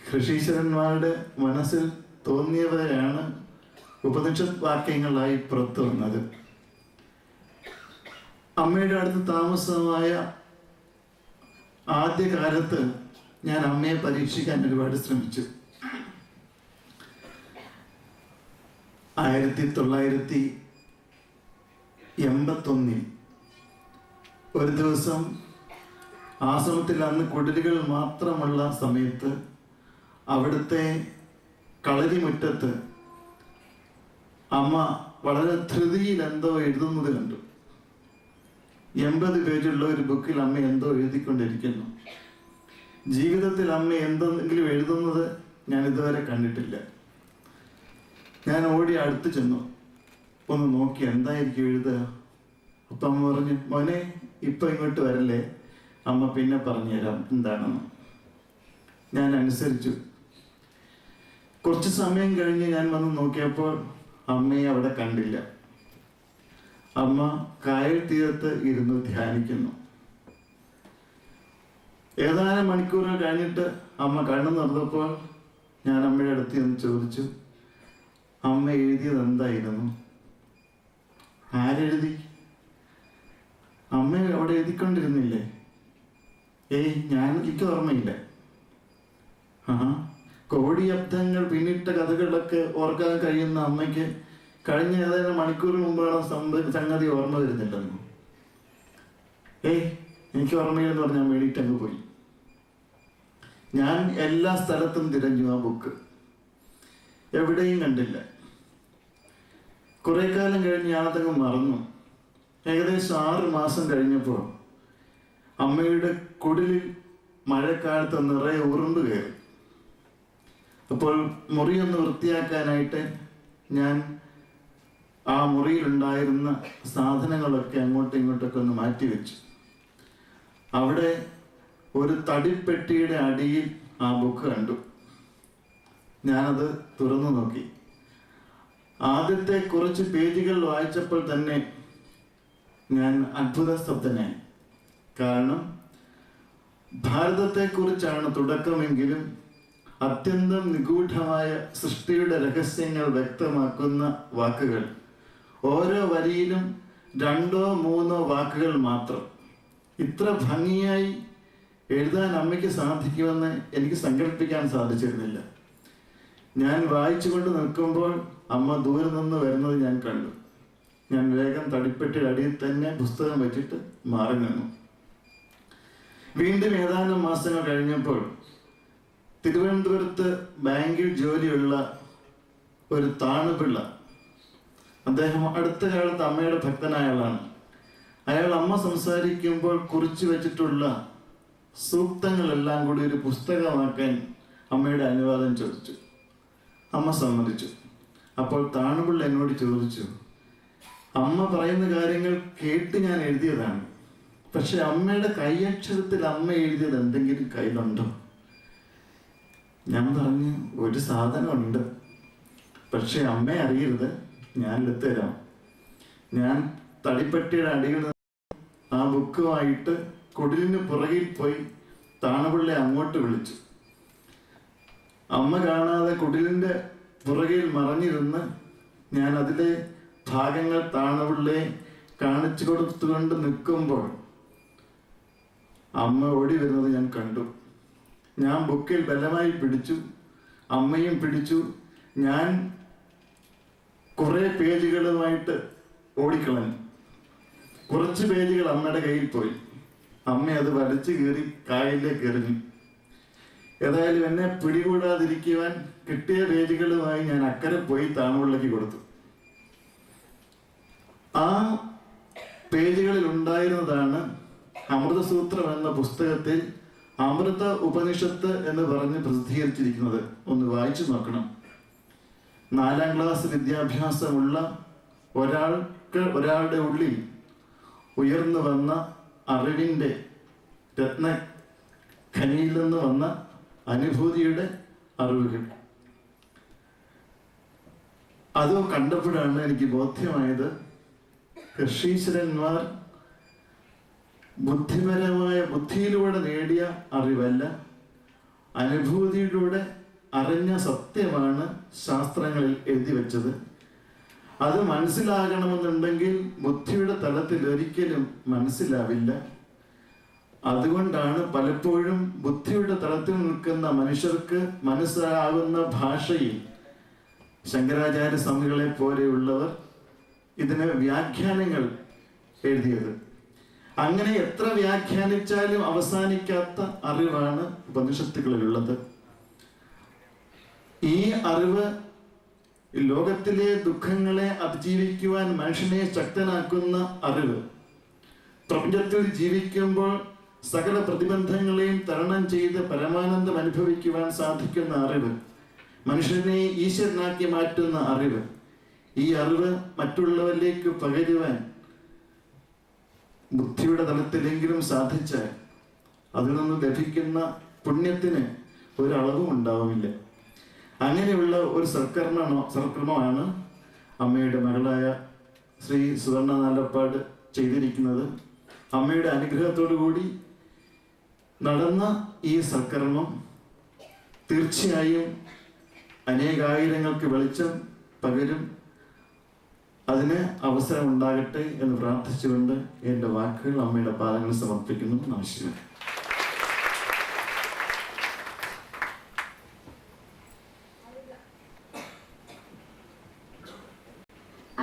ഋഷീശ്വരന്മാരുടെ മനസ്സിൽ തോന്നിയവരെയാണ് ഉപനിഷത് വാക്യങ്ങളായി പുറത്തു വന്നത്. അമ്മയുടെ അടുത്ത് താമസമായ ആദ്യകാലത്ത് ഞാൻ അമ്മയെ പരീക്ഷിക്കാൻ ഒരുപാട് ശ്രമിച്ചു. 1981 ഒരു ദിവസം ആശ്രമത്തിൽ അന്ന് കുടിലുകൾ മാത്രമുള്ള സമയത്ത് അവിടുത്തെ കളരിമുറ്റത്ത് അമ്മ വളരെ ധൃതിയിൽ എന്തോ എഴുതുന്നത് കണ്ടു. 80 പേജുള്ള ഒരു ബുക്കിൽ അമ്മ എന്തോ എഴുതിക്കൊണ്ടിരിക്കുന്നു. ജീവിതത്തിൽ അമ്മ എന്തെങ്കിലും എഴുതുന്നത് ഞാൻ ഇതുവരെ കണ്ടിട്ടില്ല. ഞാൻ ഓടി അടുത്ത് ചെന്നു, ഒന്ന് നോക്കി എന്തായിരിക്കും എഴുതുക. അപ്പം അമ്മ പറഞ്ഞു, മോനെ ഇപ്പം ഇങ്ങോട്ട് വരല്ലേ, അമ്മ പിന്നെ പറഞ്ഞുതരാം എന്താണെന്ന്. ഞാൻ അനുസരിച്ചു. കുറച്ച് സമയം കഴിഞ്ഞ് ഞാൻ വന്ന് നോക്കിയപ്പോൾ അമ്മയെ അവിടെ കണ്ടില്ല. അമ്മ കായൽ തീരത്ത് ഇരുന്ന് ധ്യാനിക്കുന്നു. ഏതാനും മണിക്കൂറുകൾ കഴിഞ്ഞിട്ട് അമ്മ കണ്ണു തുറന്നപ്പോൾ ഞാൻ അമ്മയുടെ അടുത്ത് ചെന്ന് ചോദിച്ചു, അമ്മ എഴുതിയത് എന്തായിരുന്നു? ആരെഴുതി? അമ്മ അവിടെ എഴുതിക്കൊണ്ടിരുന്നില്ലേ? എനിക്ക് ഓർമ്മയില്ല. കോടിയബ്ദങ്ങൾ പിന്നിട്ട കഥകളൊക്കെ ഓർക്കാൻ കഴിയുന്ന അമ്മയ്ക്ക് കഴിഞ്ഞ ഏതാനും മണിക്കൂർ മുമ്പാണ് സംഗതി ഓർമ്മ വരുന്നില്ലെന്നു. എനിക്ക് ഓർമ്മയില്ലെന്ന് പറഞ്ഞാൽ വേണ്ടിയിട്ട് അങ്ങ് പോയി. ഞാൻ എല്ലാ സ്ഥലത്തും തിരഞ്ഞു ആ ബുക്ക്, എവിടെയും കണ്ടില്ല. കുറെ കാലം കഴിഞ്ഞ് ഞാനതങ്ങ് മറന്നു. ഏകദേശം 6 മാസം കഴിഞ്ഞപ്പോൾ അമ്മയുടെ കുടിലിൽ മഴക്കാലത്ത് നിറയെ ഉറുമ്പ് കയറി. അപ്പോൾ മുറിയൊന്ന് വൃത്തിയാക്കാനായിട്ട് ഞാൻ ആ മുറിയിലുണ്ടായിരുന്ന സാധനങ്ങളൊക്കെ അങ്ങോട്ടും ഇങ്ങോട്ടൊക്കെ ഒന്ന് മാറ്റി വെച്ചു. അവിടെ ഒരു തടിപ്പെട്ടിയുടെ അടിയിൽ ആ ബുക്ക് കണ്ടു. ഞാനത് തുറന്നു നോക്കി. ആദ്യത്തെ കുറച്ച് പേജുകൾ വായിച്ചപ്പോൾ തന്നെ ഞാൻ അത്ഭുതസ്തബ്ധനായി. കാരണം ഭാരതത്തെക്കുറിച്ചാണ് തുടക്കമെങ്കിലും അത്യന്തം നിഗൂഢമായ സൃഷ്ടിയുടെ രഹസ്യങ്ങൾ വ്യക്തമാക്കുന്ന വാക്കുകൾ. ഓരോ വരിയിലും 2-3 വാക്കുകൾ മാത്രം. ഇത്ര ഭംഗിയായി എഴുതാൻ അമ്മയ്ക്ക് സാധിക്കുമെന്ന് എനിക്ക് സങ്കല്പിക്കാൻ സാധിച്ചിരുന്നില്ല. ഞാൻ വായിച്ചുകൊണ്ട് നിൽക്കുമ്പോൾ അമ്മ ദൂരെ നിന്ന് വരുന്നത് ഞാൻ കണ്ടു. ഞാൻ വേഗം തടിപ്പെട്ടിയുടെ അടിയിൽ തന്നെ പുസ്തകം വെച്ചിട്ട് മാറി നിന്നു. വീണ്ടും ഏതാനും മാസങ്ങൾ കഴിഞ്ഞപ്പോൾ തിരുവനന്തപുരത്ത് ബാങ്കിൽ ജോലിയുള്ള ഒരു താണുപിള്ള, അദ്ദേഹം അടുത്ത കാലത്ത് അമ്മയുടെ ഭക്തനായ ആളാണ്. അയാൾ അമ്മ സംസാരിക്കുമ്പോൾ കുറിച്ചു വെച്ചിട്ടുള്ള സൂക്തങ്ങളെല്ലാം കൂടി ഒരു പുസ്തകമാക്കാൻ അമ്മയുടെ അനുവാദം ചോദിച്ചു. അമ്മ സമ്മതിച്ചു. അപ്പോൾ താണുപിള്ള എന്നോട് ചോദിച്ചു, അമ്മ പറയുന്ന കാര്യങ്ങൾ കേട്ട് ഞാൻ എഴുതിയതാണ്, പക്ഷെ അമ്മയുടെ കൈയക്ഷരത്തിൽ അമ്മ എഴുതിയത് എന്തെങ്കിലും കയ്യിലുണ്ടോ? ഞാൻ പറഞ്ഞു, ഒരു സാധനമുണ്ട്, പക്ഷെ അമ്മ അറിയരുത്, ഞാൻ തരാം. ഞാൻ തടിപ്പട്ടിയുടെ അടിയിൽ ആ ബുക്കുമായിട്ട് കുടിലിന് പുറകിൽ പോയി താണുപിള്ളയെ അങ്ങോട്ട് വിളിച്ചു. അമ്മ കാണാതെ കുടിലിൻ്റെ പുറകിൽ മറഞ്ഞിരുന്ന് ഞാൻ അതിലെ ഭാഗങ്ങൾ താണുപിള്ളയെ കാണിച്ചു കൊടുത്തുകൊണ്ട് നിൽക്കുമ്പോൾ അമ്മ ഓടി വരുന്നത് ഞാൻ കണ്ടു. ഞാൻ ബുക്കിൽ ബലമായി പിടിച്ചു, അമ്മയും പിടിച്ചു. ഞാൻ കുറേ പേജുകളുമായിട്ട് ഓടിക്കളഞ്ഞു. കുറച്ച് പേജുകൾ അമ്മയുടെ കയ്യിൽ പോയി. അമ്മ അത് വലിച്ചു കീറി കായലിലേക്ക് എറിഞ്ഞു. ഏതായാലും എന്നെ പിടികൂടാതിരിക്കുവാൻ കിട്ടിയ പേജുകളുമായി ഞാൻ അക്കരെ പോയി താണുപിള്ളയ്ക്ക് കൊടുത്തു. ആ പേജുകളിൽ ഉണ്ടായിരുന്നതാണ് അമൃതസൂത്രം എന്ന പുസ്തകത്തിൽ അമൃത ഉപനിഷത്ത് എന്ന് പറഞ്ഞ് പ്രസിദ്ധീകരിച്ചിരിക്കുന്നത്. ഒന്ന് വായിച്ചു നോക്കണം. 4ാം ക്ലാസ് വിദ്യാഭ്യാസമുള്ള ഒരാളുടെ ഉള്ളിൽ ഉയർന്നു വന്ന അറിവിൻ്റെ രത്നഖനിയിൽ നിന്ന് വന്ന അനുഭൂതിയുടെ അറിവുകൾ. അത് കണ്ടപ്പോഴാണ് എനിക്ക് ബോധ്യമായത്, ഋഷീശ്വരന്മാർ ബുദ്ധിയിലൂടെ നേടിയ അറിവല്ല, അനുഭൂതിയിലൂടെ അറിഞ്ഞ സത്യമാണ് ശാസ്ത്രങ്ങളിൽ എഴുതി വെച്ചത്. അത് മനസ്സിലാകണമെന്നുണ്ടെങ്കിൽ ബുദ്ധിയുടെ തലത്തിൽ ഒരിക്കലും മനസ്സിലാവില്ല. അതുകൊണ്ടാണ് പലപ്പോഴും ബുദ്ധിയുടെ തലത്തിൽ നിൽക്കുന്ന മനുഷ്യർക്ക് മനസ്സിലാകുന്ന ഭാഷയിൽ ശങ്കരാചാര്യ സ്വാമികളെ പോലെയുള്ളവർ ഇതിന് വ്യാഖ്യാനങ്ങൾ എഴുതിയത്. അങ്ങനെ എത്ര വ്യാഖ്യാനിച്ചാലും അവസാനിക്കാത്ത അറിവാണ് ഉപനിഷത്തുകളിലുള്ളത്. ഈ അറിവ് ലോകത്തിലെ ദുഃഖങ്ങളെ അതിജീവിക്കുവാൻ മനുഷ്യനെ ശക്തനാക്കുന്ന അറിവ്, പ്രപഞ്ചത്തിൽ ജീവിക്കുമ്പോൾ സകല പ്രതിബന്ധങ്ങളെയും തരണം ചെയ്ത് പരമാനന്ദം അനുഭവിക്കുവാൻ സാധിക്കുന്ന അറിവ്, മനുഷ്യനെ ഈശ്വരനാക്കി മാറ്റുന്ന അറിവ്, ഈ അറിവ് മറ്റുള്ളവരിലേക്ക് പകരുവാൻ ബുദ്ധിയുടെ തലത്തിലെങ്കിലും സാധിച്ചാൽ അതിൽ നിന്ന് ലഭിക്കുന്ന പുണ്യത്തിന് ഒരളവും ഉണ്ടാവുമില്ല. അങ്ങനെയുള്ള ഒരു സൽക്കർമ്മമാണ് അമ്മയുടെ മകളായ ശ്രീ സുവർണ നാലപ്പാട് ചെയ്തിരിക്കുന്നത്. അമ്മയുടെ അനുഗ്രഹത്തോടു കൂടി നടന്ന ഈ സൽക്കർമ്മം തീർച്ചയായും അനേകായിരങ്ങൾക്ക് വെളിച്ചം പകരും. അതിന് അവസരം ഉണ്ടാകട്ടെ എന്ന് പ്രാർത്ഥിച്ചുകൊണ്ട് എൻ്റെ വാക്കുകൾ അമ്മയുടെ പാദങ്ങളിൽ സമർപ്പിക്കുന്നു. നമസ്കാരം.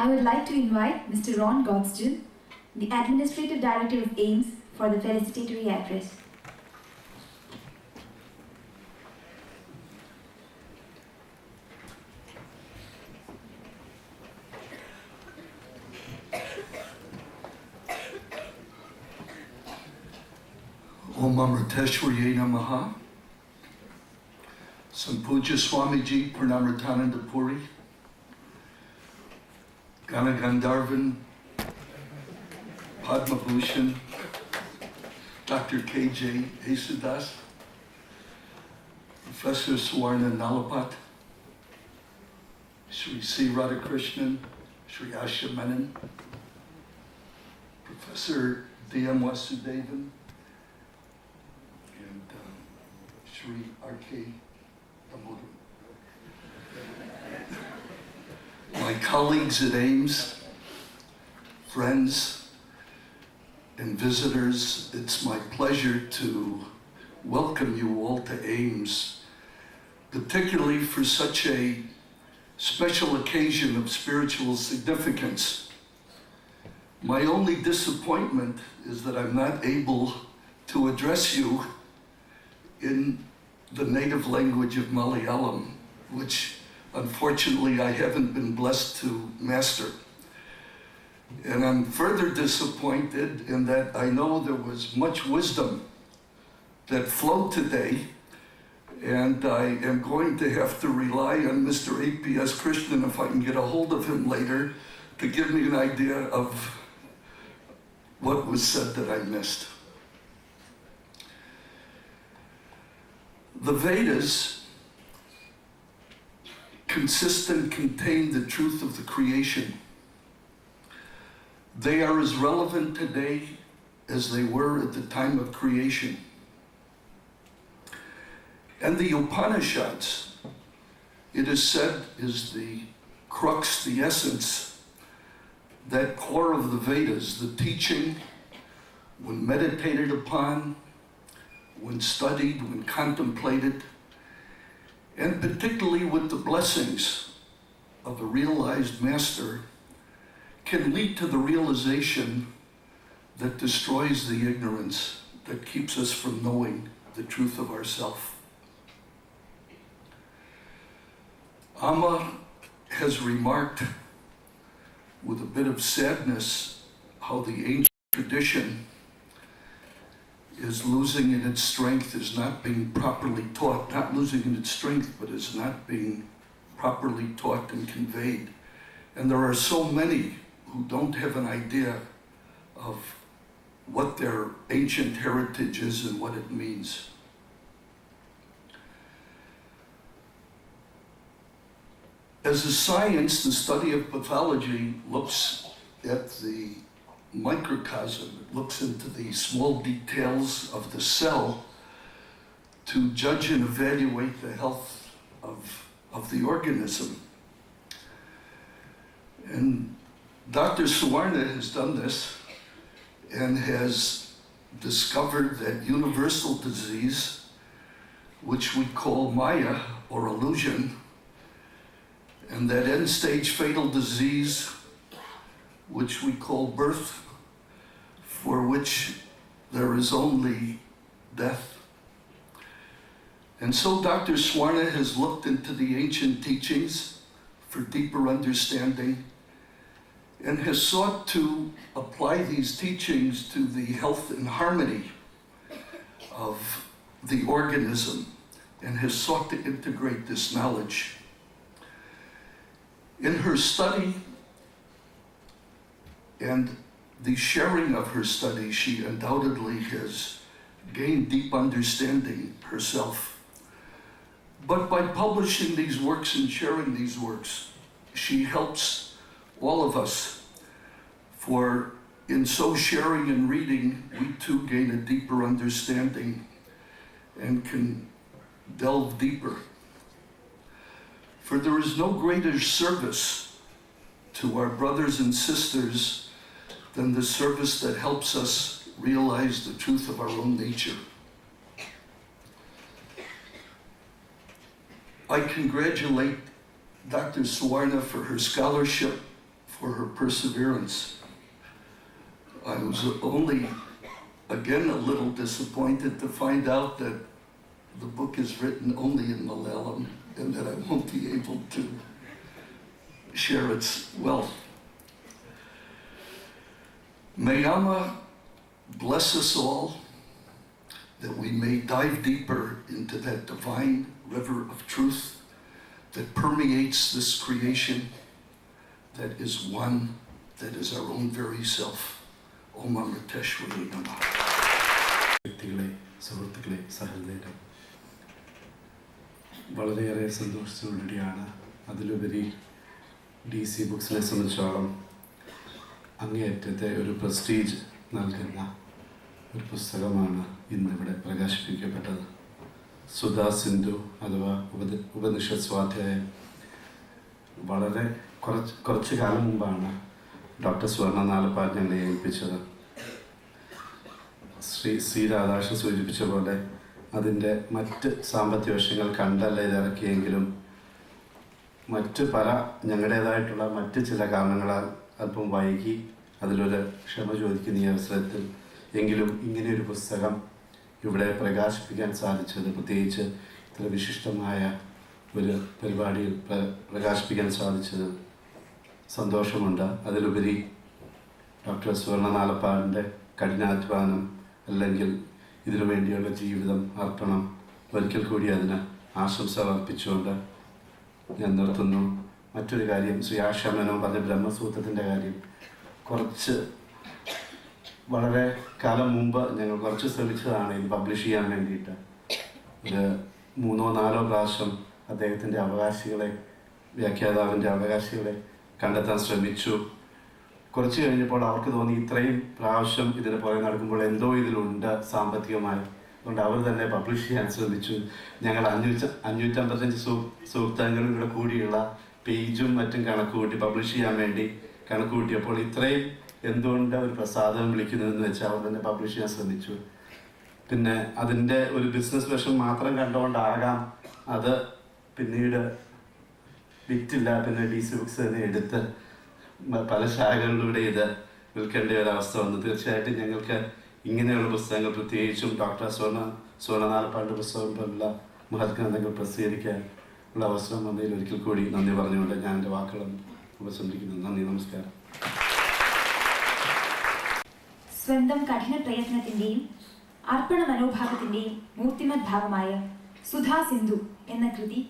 I would like to invite Mr. Ron Godston, the Administrative Director of AIMS, for the felicitatory address. Om Amriteshwarye Namaha. Sampuja Swamiji Purnamritananda Puri, Ganagandharvan, Padma Bhushan, Dr. K.J. Yesudas, Professor Suwarna Nalapat, Sri C. Radhakrishnan, Sri Asha Menon, Professor D.M. Vasudevan, and Sri R.K. Damodaran. My colleagues at AIMS, friends, and visitors, it's my pleasure to welcome you all to AIMS, particularly for such a special occasion of spiritual significance. My only disappointment is that I'm not able to address you in the native language of Malayalam, which unfortunately I haven't been blessed to master. And I'm further disappointed in that I know there was much wisdom that flowed today, And I am going to have to rely on Mr. A.P.S. Krishnan, if I can get a hold of him later, to give me an idea of what was said that I missed. The Vedas consist and contain the truth of the creation. They are as relevant today as they were at the time of creation. And the Upanishads, it is said, is the crux, the essence, that core of the Vedas, the teaching, when meditated upon, when studied, when contemplated, and particularly with the blessings of a realized master, can lead to the realization that destroys the ignorance that keeps us from knowing the truth of ourself. Amma has remarked with a bit of sadness how the ancient tradition is losing in its strength, is not being properly taught, not losing in its strength, but is not being properly taught and conveyed. And there are so many who don't have an idea of what their ancient heritage is and what it means. As a science, the study of pathology looks at the microcosm, it looks into the small details of the cell to judge and evaluate the health of the organism. And Dr. Suvarna has done this and has discovered that universal disease, which we call Maya or illusion, and that end-stage fatal disease, which we call birth, for which there is only death. And so Dr. Suvarna has looked into the ancient teachings for deeper understanding and has sought to apply these teachings to the health and harmony of the organism and has sought to integrate this knowledge. In her study and the sharing of her study, she undoubtedly has gained deep understanding herself. But by publishing these works and sharing these works, she helps all of us, for in so sharing and reading, we too gain a deeper understanding and can delve deeper. For there is no greater service to our brothers and sisters than the service that helps us realize the truth of our own nature. I congratulate Dr. Suvarna for her scholarship, for her perseverance. I was only, again, a little disappointed to find out that the book is written only in Malayalam and that I won't be able to share its wealth. May Amma bless us all, that we may dive deeper into that divine river of truth that permeates this creation, that is one, that is our own very self. Om Amriteshwari Namah. വ്യക്തികളെ, സുഹൃത്തുക്കളെ, സഹൃദയരെ, വളരെയേറെ സന്തോഷിച്ചുകൊണ്ടിരിക്കുകയാണ്. അതിലുപരി DC ബുക്സിനെ സംബന്ധിച്ചോളം അങ്ങേയറ്റത്തെ ഒരു prestige നൽകുന്ന ഒരു പുസ്തകമാണ് ഇന്നിവിടെ പ്രകാശിപ്പിക്കപ്പെട്ടത്. സുധാ സിന്ധു അഥവാ ഉപനിഷത് സ്വാധ്യായം വളരെ കുറച്ച് കാലം മുമ്പാണ് ഡോക്ടർ സുവർണ നാലപ്പാട് ഞങ്ങളെ ഏൽപ്പിച്ചത്. ശ്രീ രാധാകൃഷ്ണൻ സൂചിപ്പിച്ച പോലെ അതിൻ്റെ മറ്റ് സാമ്പത്തിക വശങ്ങൾ കണ്ടല്ല ഇതിറക്കിയെങ്കിലും മറ്റ് പല ഞങ്ങളുടേതായിട്ടുള്ള മറ്റ് ചില കാരണങ്ങളാൽ അല്പം വൈകി അതിലൊരു ക്ഷമ ചോദിക്കുന്ന ഈ അവസരത്തിൽ എങ്കിലും ഇങ്ങനെയൊരു പുസ്തകം ഇവിടെ പ്രകാശിപ്പിക്കാൻ സാധിച്ചത്, പ്രത്യേകിച്ച് ഇത്ര വിശിഷ്ടമായ ഒരു പരിപാടിയിൽ പ്രകാശിപ്പിക്കാൻ സാധിച്ചത് സന്തോഷമുണ്ട്. അതിലുപരി ഡോക്ടർ സുവർണ നാലപ്പാടിൻ്റെ കഠിനാധ്വാനം അല്ലെങ്കിൽ ഇതിനു വേണ്ടിയുള്ള ജീവിതം, അർപ്പണം ഒരിക്കൽ കൂടി അതിന് ആശംസകൾ അർപ്പിച്ചുകൊണ്ട് ഞാൻ നിർത്തുന്നു. മറ്റൊരു കാര്യം, ശ്രീ ആശാ മേനോൻ പറഞ്ഞ ബ്രഹ്മസൂത്രത്തിൻ്റെ കാര്യം, വളരെ കാലം മുമ്പ് ഞങ്ങൾ കുറച്ച് ശ്രമിച്ചതാണ് ഇത് പബ്ലിഷ് ചെയ്യാൻ വേണ്ടിയിട്ട്. ഒരു 3-4 പ്രാവശ്യം അദ്ദേഹത്തിൻ്റെ അവകാശികളെ, വ്യാഖ്യാതാവിൻ്റെ അവകാശികളെ കണ്ടെത്താൻ ശ്രമിച്ചു. കുറച്ച് കഴിഞ്ഞപ്പോൾ അവർക്ക് തോന്നി ഇത്രയും പ്രാവശ്യം ഇതിന് പുറകെ നടക്കുമ്പോൾ എന്തോ ഇതിലുണ്ട് സാമ്പത്തികമായി, അതുകൊണ്ട് അവർ തന്നെ പബ്ലിഷ് ചെയ്യാൻ ശ്രമിച്ചു. ഞങ്ങൾ 555 സൂക്തങ്ങളും കൂടെ കൂടിയുള്ള പേജും മറ്റും കണക്ക് കൂട്ടി പബ്ലിഷ് ചെയ്യാൻ വേണ്ടി കണക്ക് കൂട്ടിയപ്പോൾ ഇത്രയും എന്തുകൊണ്ട് ഒരു പ്രസാദം വിളിക്കുന്നതെന്ന് വെച്ചാൽ അവർ തന്നെ പബ്ലിഷ് ചെയ്യാൻ ശ്രമിച്ചു. പിന്നെ അതിൻ്റെ ഒരു ബിസിനസ് വശം മാത്രം കണ്ടുകൊണ്ടാകാം അത് പിന്നീട് വിറ്റില്ല. പിന്നെ DC ബുക്സ് തന്നെ എടുത്ത് പല ശാഖകളിലൂടെ ഇത് വിൽക്കേണ്ട ഒരവസ്ഥ വന്നു. തീർച്ചയായിട്ടും ഞങ്ങൾക്ക് ഇങ്ങനെയുള്ള പുസ്തകങ്ങൾ, പ്രത്യേകിച്ചും ഡോക്ടർ സുവർണനാൽപ്പാണ്ട് പുസ്തകം പോലുള്ള മഹത് ഗ്രന്ഥങ്ങൾ പ്രസിദ്ധീകരിക്കാൻ ഉള്ള അവസരം വന്നതിൽ ഒരിക്കൽ കൂടി നന്ദി പറഞ്ഞുകൊണ്ട് ഞാൻ എൻ്റെ വാക്കുകൾ ഉപസംഹരിക്കുന്നു. നന്ദി, നമസ്കാരം. സ്വന്തം കഠിന പ്രയത്നത്തിന്റെയും അർപ്പണ മനോഭാവത്തിന്റെയും മൂർത്തിമത് ഭാവമായ സുധാ സിന്ധു എന്ന കൃതി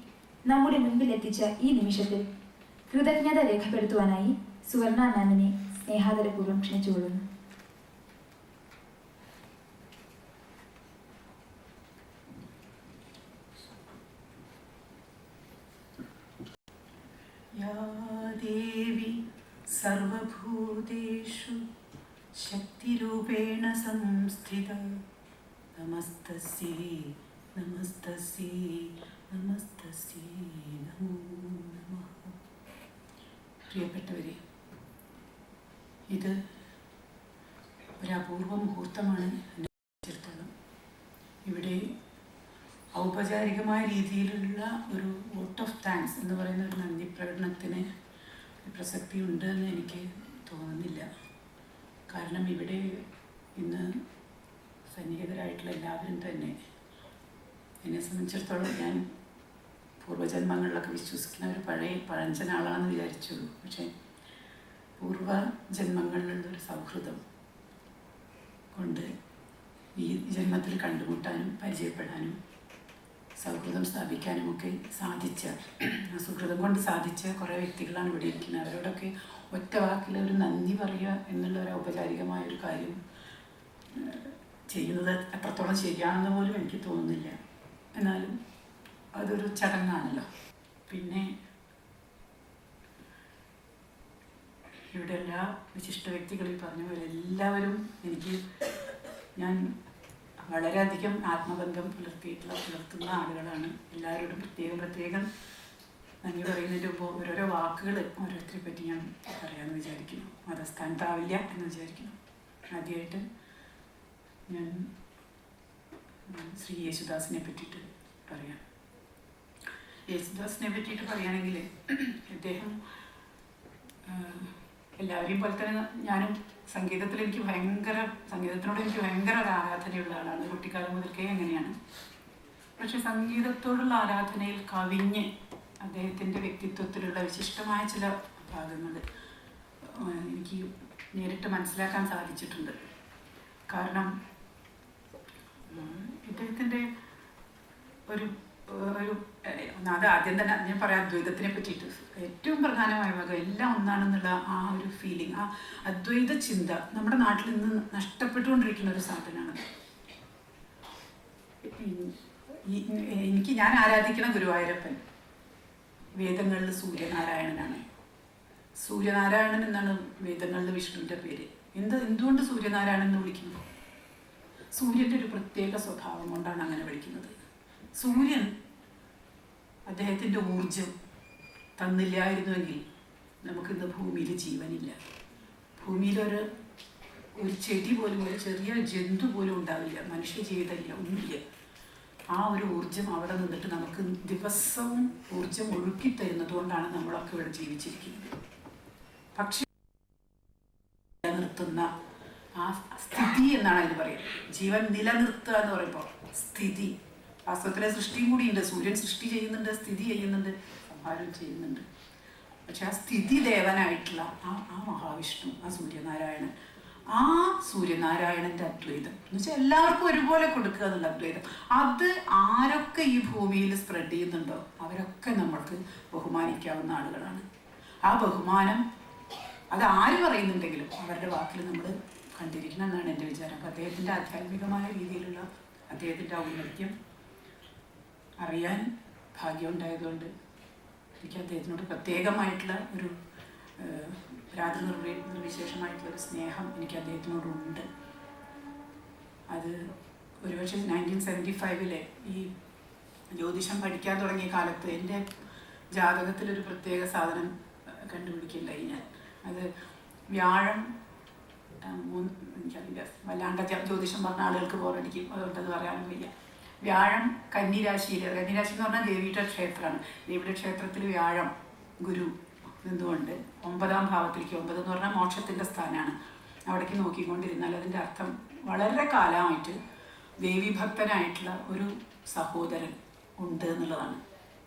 നമ്മുടെ മുൻപിൽ എത്തിച്ച ഈ നിമിഷത്തിൽ കൃതജ്ഞത രേഖപ്പെടുത്തുവാനായി സുവർണ മാമിനെ സ്നേഹാദരപൂർവ്വം ക്ഷണിച്ചുകൊള്ളുന്നു. या देवी सर्वभूतेषु शक्तिरूपेण संस्थिता नमस्तस्यै नमस्तस्यै नमस्तस्यै नमो नमः. പ്രിയപ്പെട്ടവരെ, ഇത് ഒരു അപൂർവ മുഹൂർത്തമാണ് എന്നെ സംബന്ധിച്ചിടത്തോളം. ഇവിടെ ഔപചാരികമായ രീതിയിലുള്ള ഒരു വോട്ട് ഓഫ് താങ്ക്സ് എന്ന് പറയുന്ന ഒരു നന്ദി പ്രകടനത്തിന് പ്രസക്തി ഉണ്ട് എന്ന് എനിക്ക് തോന്നുന്നില്ല. കാരണം ഇവിടെ ഇന്ന് സന്നിഹിതരായിട്ടുള്ള എല്ലാവരും തന്നെ, എന്നെ സംബന്ധിച്ചിടത്തോളം ഞാൻ പൂർവ്വജന്മങ്ങളിലൊക്കെ വിശ്വസിക്കുന്ന ഒരു പഴഞ്ചൻ ആളാണെന്ന് വിചാരിച്ചുള്ളൂ. പക്ഷേ പൂർവ്വജന്മങ്ങളിലുള്ളൊരു സൗഹൃദം കൊണ്ട് ഈ ജന്മത്തിൽ കണ്ടുമുട്ടാനും പരിചയപ്പെടാനും സൗഹൃദം സ്ഥാപിക്കാനുമൊക്കെ സാധിച്ച, സുഹൃതം കൊണ്ട് സാധിച്ച കുറേ വ്യക്തികളാണ് ഇവിടെ ഇരിക്കുന്നത്. അവരോടൊക്കെ ഒറ്റ വാക്കിൽ ഒരു നന്ദി പറയുക എന്നുള്ള ഒരു ഔപചാരികമായൊരു കാര്യം ചെയ്യുന്നത് എത്രത്തോളം ശരിയാണെന്ന് പോലും എനിക്ക് തോന്നുന്നില്ല. എന്നാലും അതൊരു ചടങ്ങാണല്ലോ. പിന്നെ ഇവിടെ എല്ലാ വിശിഷ്ട വ്യക്തികളിൽ പറഞ്ഞ പോലെ എല്ലാവരും ഞാൻ വളരെയധികം ആത്മബന്ധം പുലർത്തുന്ന ആളുകളാണ്. എല്ലാവരോടും പ്രത്യേകം നന്ദി പറയുന്നതിൻ്റെ മുമ്പ് ഓരോരോ വാക്കുകൾ ഓരോരുത്തരെ പറ്റി ഞാൻ പറയാമെന്ന് വിചാരിക്കുന്നു. മതസ്ഥാനത്താവില്ല എന്ന് വിചാരിക്കുന്നു. ആദ്യമായിട്ട് ഞാൻ ശ്രീ യേശുദാസിനെ പറ്റിയിട്ട് പറയാം. യേശുദാസിനെ പറ്റിയിട്ട് പറയുകയാണെങ്കിൽ അദ്ദേഹം എല്ലാവരെയും പോലെ തന്നെ ഞാനും സംഗീതത്തിനോട് എനിക്ക് ഭയങ്കര ഒരു ആരാധനയുള്ള ആളാണ്. കുട്ടിക്കാലം മുതൽക്കേ അങ്ങനെയാണ്. പക്ഷെ സംഗീതത്തോടുള്ള ആരാധനയിൽ കവിഞ്ഞ് അദ്ദേഹത്തിൻ്റെ വ്യക്തിത്വത്തിലുള്ള വിശിഷ്ടമായ ചില ഭാഗങ്ങൾ എനിക്ക് നേരിട്ട് മനസ്സിലാക്കാൻ സാധിച്ചിട്ടുണ്ട്. കാരണം ഇദ്ദേഹത്തിൻ്റെ അത് ആദ്യം തന്നെ ഞാൻ പറയാം, അദ്വൈതത്തിനെ പറ്റിയിട്ട് ഏറ്റവും പ്രധാനമായ ഭാഗം എല്ലാം ഒന്നാണെന്നുള്ള ആ ഒരു ഫീലിംഗ്, ആ അദ്വൈത ചിന്ത നമ്മുടെ നാട്ടിൽ നിന്ന് നഷ്ടപ്പെട്ടുകൊണ്ടിരിക്കുന്ന ഒരു സാധനമാണ്. ഞാൻ ആരാധിക്കുന്ന ഗുരുവായൂരപ്പൻ വേദങ്ങളിൽ സൂര്യനാരായണനാണ്. സൂര്യനാരായണൻ എന്നാണ് വേദങ്ങളിൽ വിഷ്ണുവിൻ്റെ പേര്. എന്തുകൊണ്ട് സൂര്യനാരായണൻ എന്ന് വിളിക്കുന്നു? സൂര്യൻ്റെ ഒരു പ്രത്യേക സ്വഭാവം കൊണ്ടാണ് അങ്ങനെ വിളിക്കുന്നത്. സൂര്യൻ അദ്ദേഹത്തിൻ്റെ ഊർജം തന്നില്ലായിരുന്നുവെങ്കിൽ നമുക്കിന്ന് ഭൂമിയിൽ ജീവനില്ല. ഭൂമിയിലൊരു ചെടി പോലും, ഒരു ചെറിയ ജന്തു പോലും ഉണ്ടാവില്ല, മനുഷ്യ ജീവിതമില്ല, ഒന്നുമില്ല. ആ ഒരു ഊർജം അവിടെ നിന്നിട്ട് നമുക്ക് ദിവസവും ഊർജം ഒഴുക്കി തരുന്നത് കൊണ്ടാണ് നമ്മളൊക്കെ ഇവിടെ ജീവിച്ചിരിക്കുന്നത്. പക്ഷെ നിലനിർത്തുന്ന ആ സ്ഥിതി എന്നാണ് അതിന് പറയുന്നത്. ജീവൻ നിലനിർത്തുക എന്ന് പറയുമ്പോൾ സ്ഥിതി, വാസ്തവത്തിലെ സൃഷ്ടിയും കൂടിയുണ്ട്. സൂര്യൻ സൃഷ്ടി ചെയ്യുന്നുണ്ട്, സ്ഥിതി ചെയ്യുന്നുണ്ട്, സംഹാരം ചെയ്യുന്നുണ്ട്. പക്ഷെ ആ സ്ഥിതി ദേവനായിട്ടുള്ള ആ മഹാവിഷ്ണു, ആ സൂര്യനാരായണൻ, ആ സൂര്യനാരായണൻ്റെ അദ്വൈതം എന്ന് വെച്ചാൽ എല്ലാവർക്കും ഒരുപോലെ കൊടുക്കുക എന്നുള്ള അദ്വൈതം. അത് ആരൊക്കെ ഈ ഭൂമിയിൽ സ്പ്രെഡ് ചെയ്യുന്നുണ്ടോ അവരൊക്കെ നമ്മൾക്ക് ബഹുമാനിക്കാവുന്ന ആളുകളാണ്. ആ ബഹുമാനം അത് ആര് പറയുന്നുണ്ടെങ്കിലും അവരുടെ വാക്കിൽ നമ്മൾ കണ്ടിരിക്കണം എന്നാണ് എൻ്റെ വിചാരം. അപ്പോൾ അദ്ദേഹത്തിൻ്റെ ആധ്യാത്മികമായ രീതിയിലുള്ള അദ്ദേഹത്തിൻ്റെ ഔന്നത്യം അറിയാൻ ഭാഗ്യമുണ്ടായതുകൊണ്ട് എനിക്ക് അദ്ദേഹത്തിനോട് പ്രത്യേകമായിട്ടുള്ള ഒരു നിർവിശേഷമായിട്ടുള്ളൊരു സ്നേഹം എനിക്ക് അദ്ദേഹത്തിനോടുണ്ട്. അത് ഒരുപക്ഷെ 1975 ഈ ജ്യോതിഷം പഠിക്കാൻ തുടങ്ങിയ കാലത്ത് എൻ്റെ ജാതകത്തിലൊരു പ്രത്യേക സാധനം കണ്ടുപിടിക്കില്ലായി ഞാൻ. അത് വ്യാഴം എനിക്കറിയില്ല, വല്ലാണ്ട ജ്യോതിഷം പറഞ്ഞ ആളുകൾക്ക് ബോറടിക്കും, അതുകൊണ്ടത് പറയാനും വയ്യ. വ്യാഴം കന്നിരാശിയിൽ, കന്നിരാശി എന്ന് പറഞ്ഞാൽ ദേവിയുടെ ക്ഷേത്രമാണ്. ദേവിയുടെ ക്ഷേത്രത്തിൽ വ്യാഴം ഗുരു നിന്നുകൊണ്ട് 9ാം ഭാവത്തിലേക്ക്, 9 എന്ന് പറഞ്ഞാൽ മോക്ഷത്തിൻ്റെ സ്ഥാനമാണ്, അവിടേക്ക് നോക്കിക്കൊണ്ടിരുന്നാൽ അതിൻ്റെ അർത്ഥം വളരെ കാലമായിട്ട് ദേവീഭക്തനായിട്ടുള്ള ഒരു സഹോദരൻ ഉണ്ട് എന്നുള്ളതാണ്.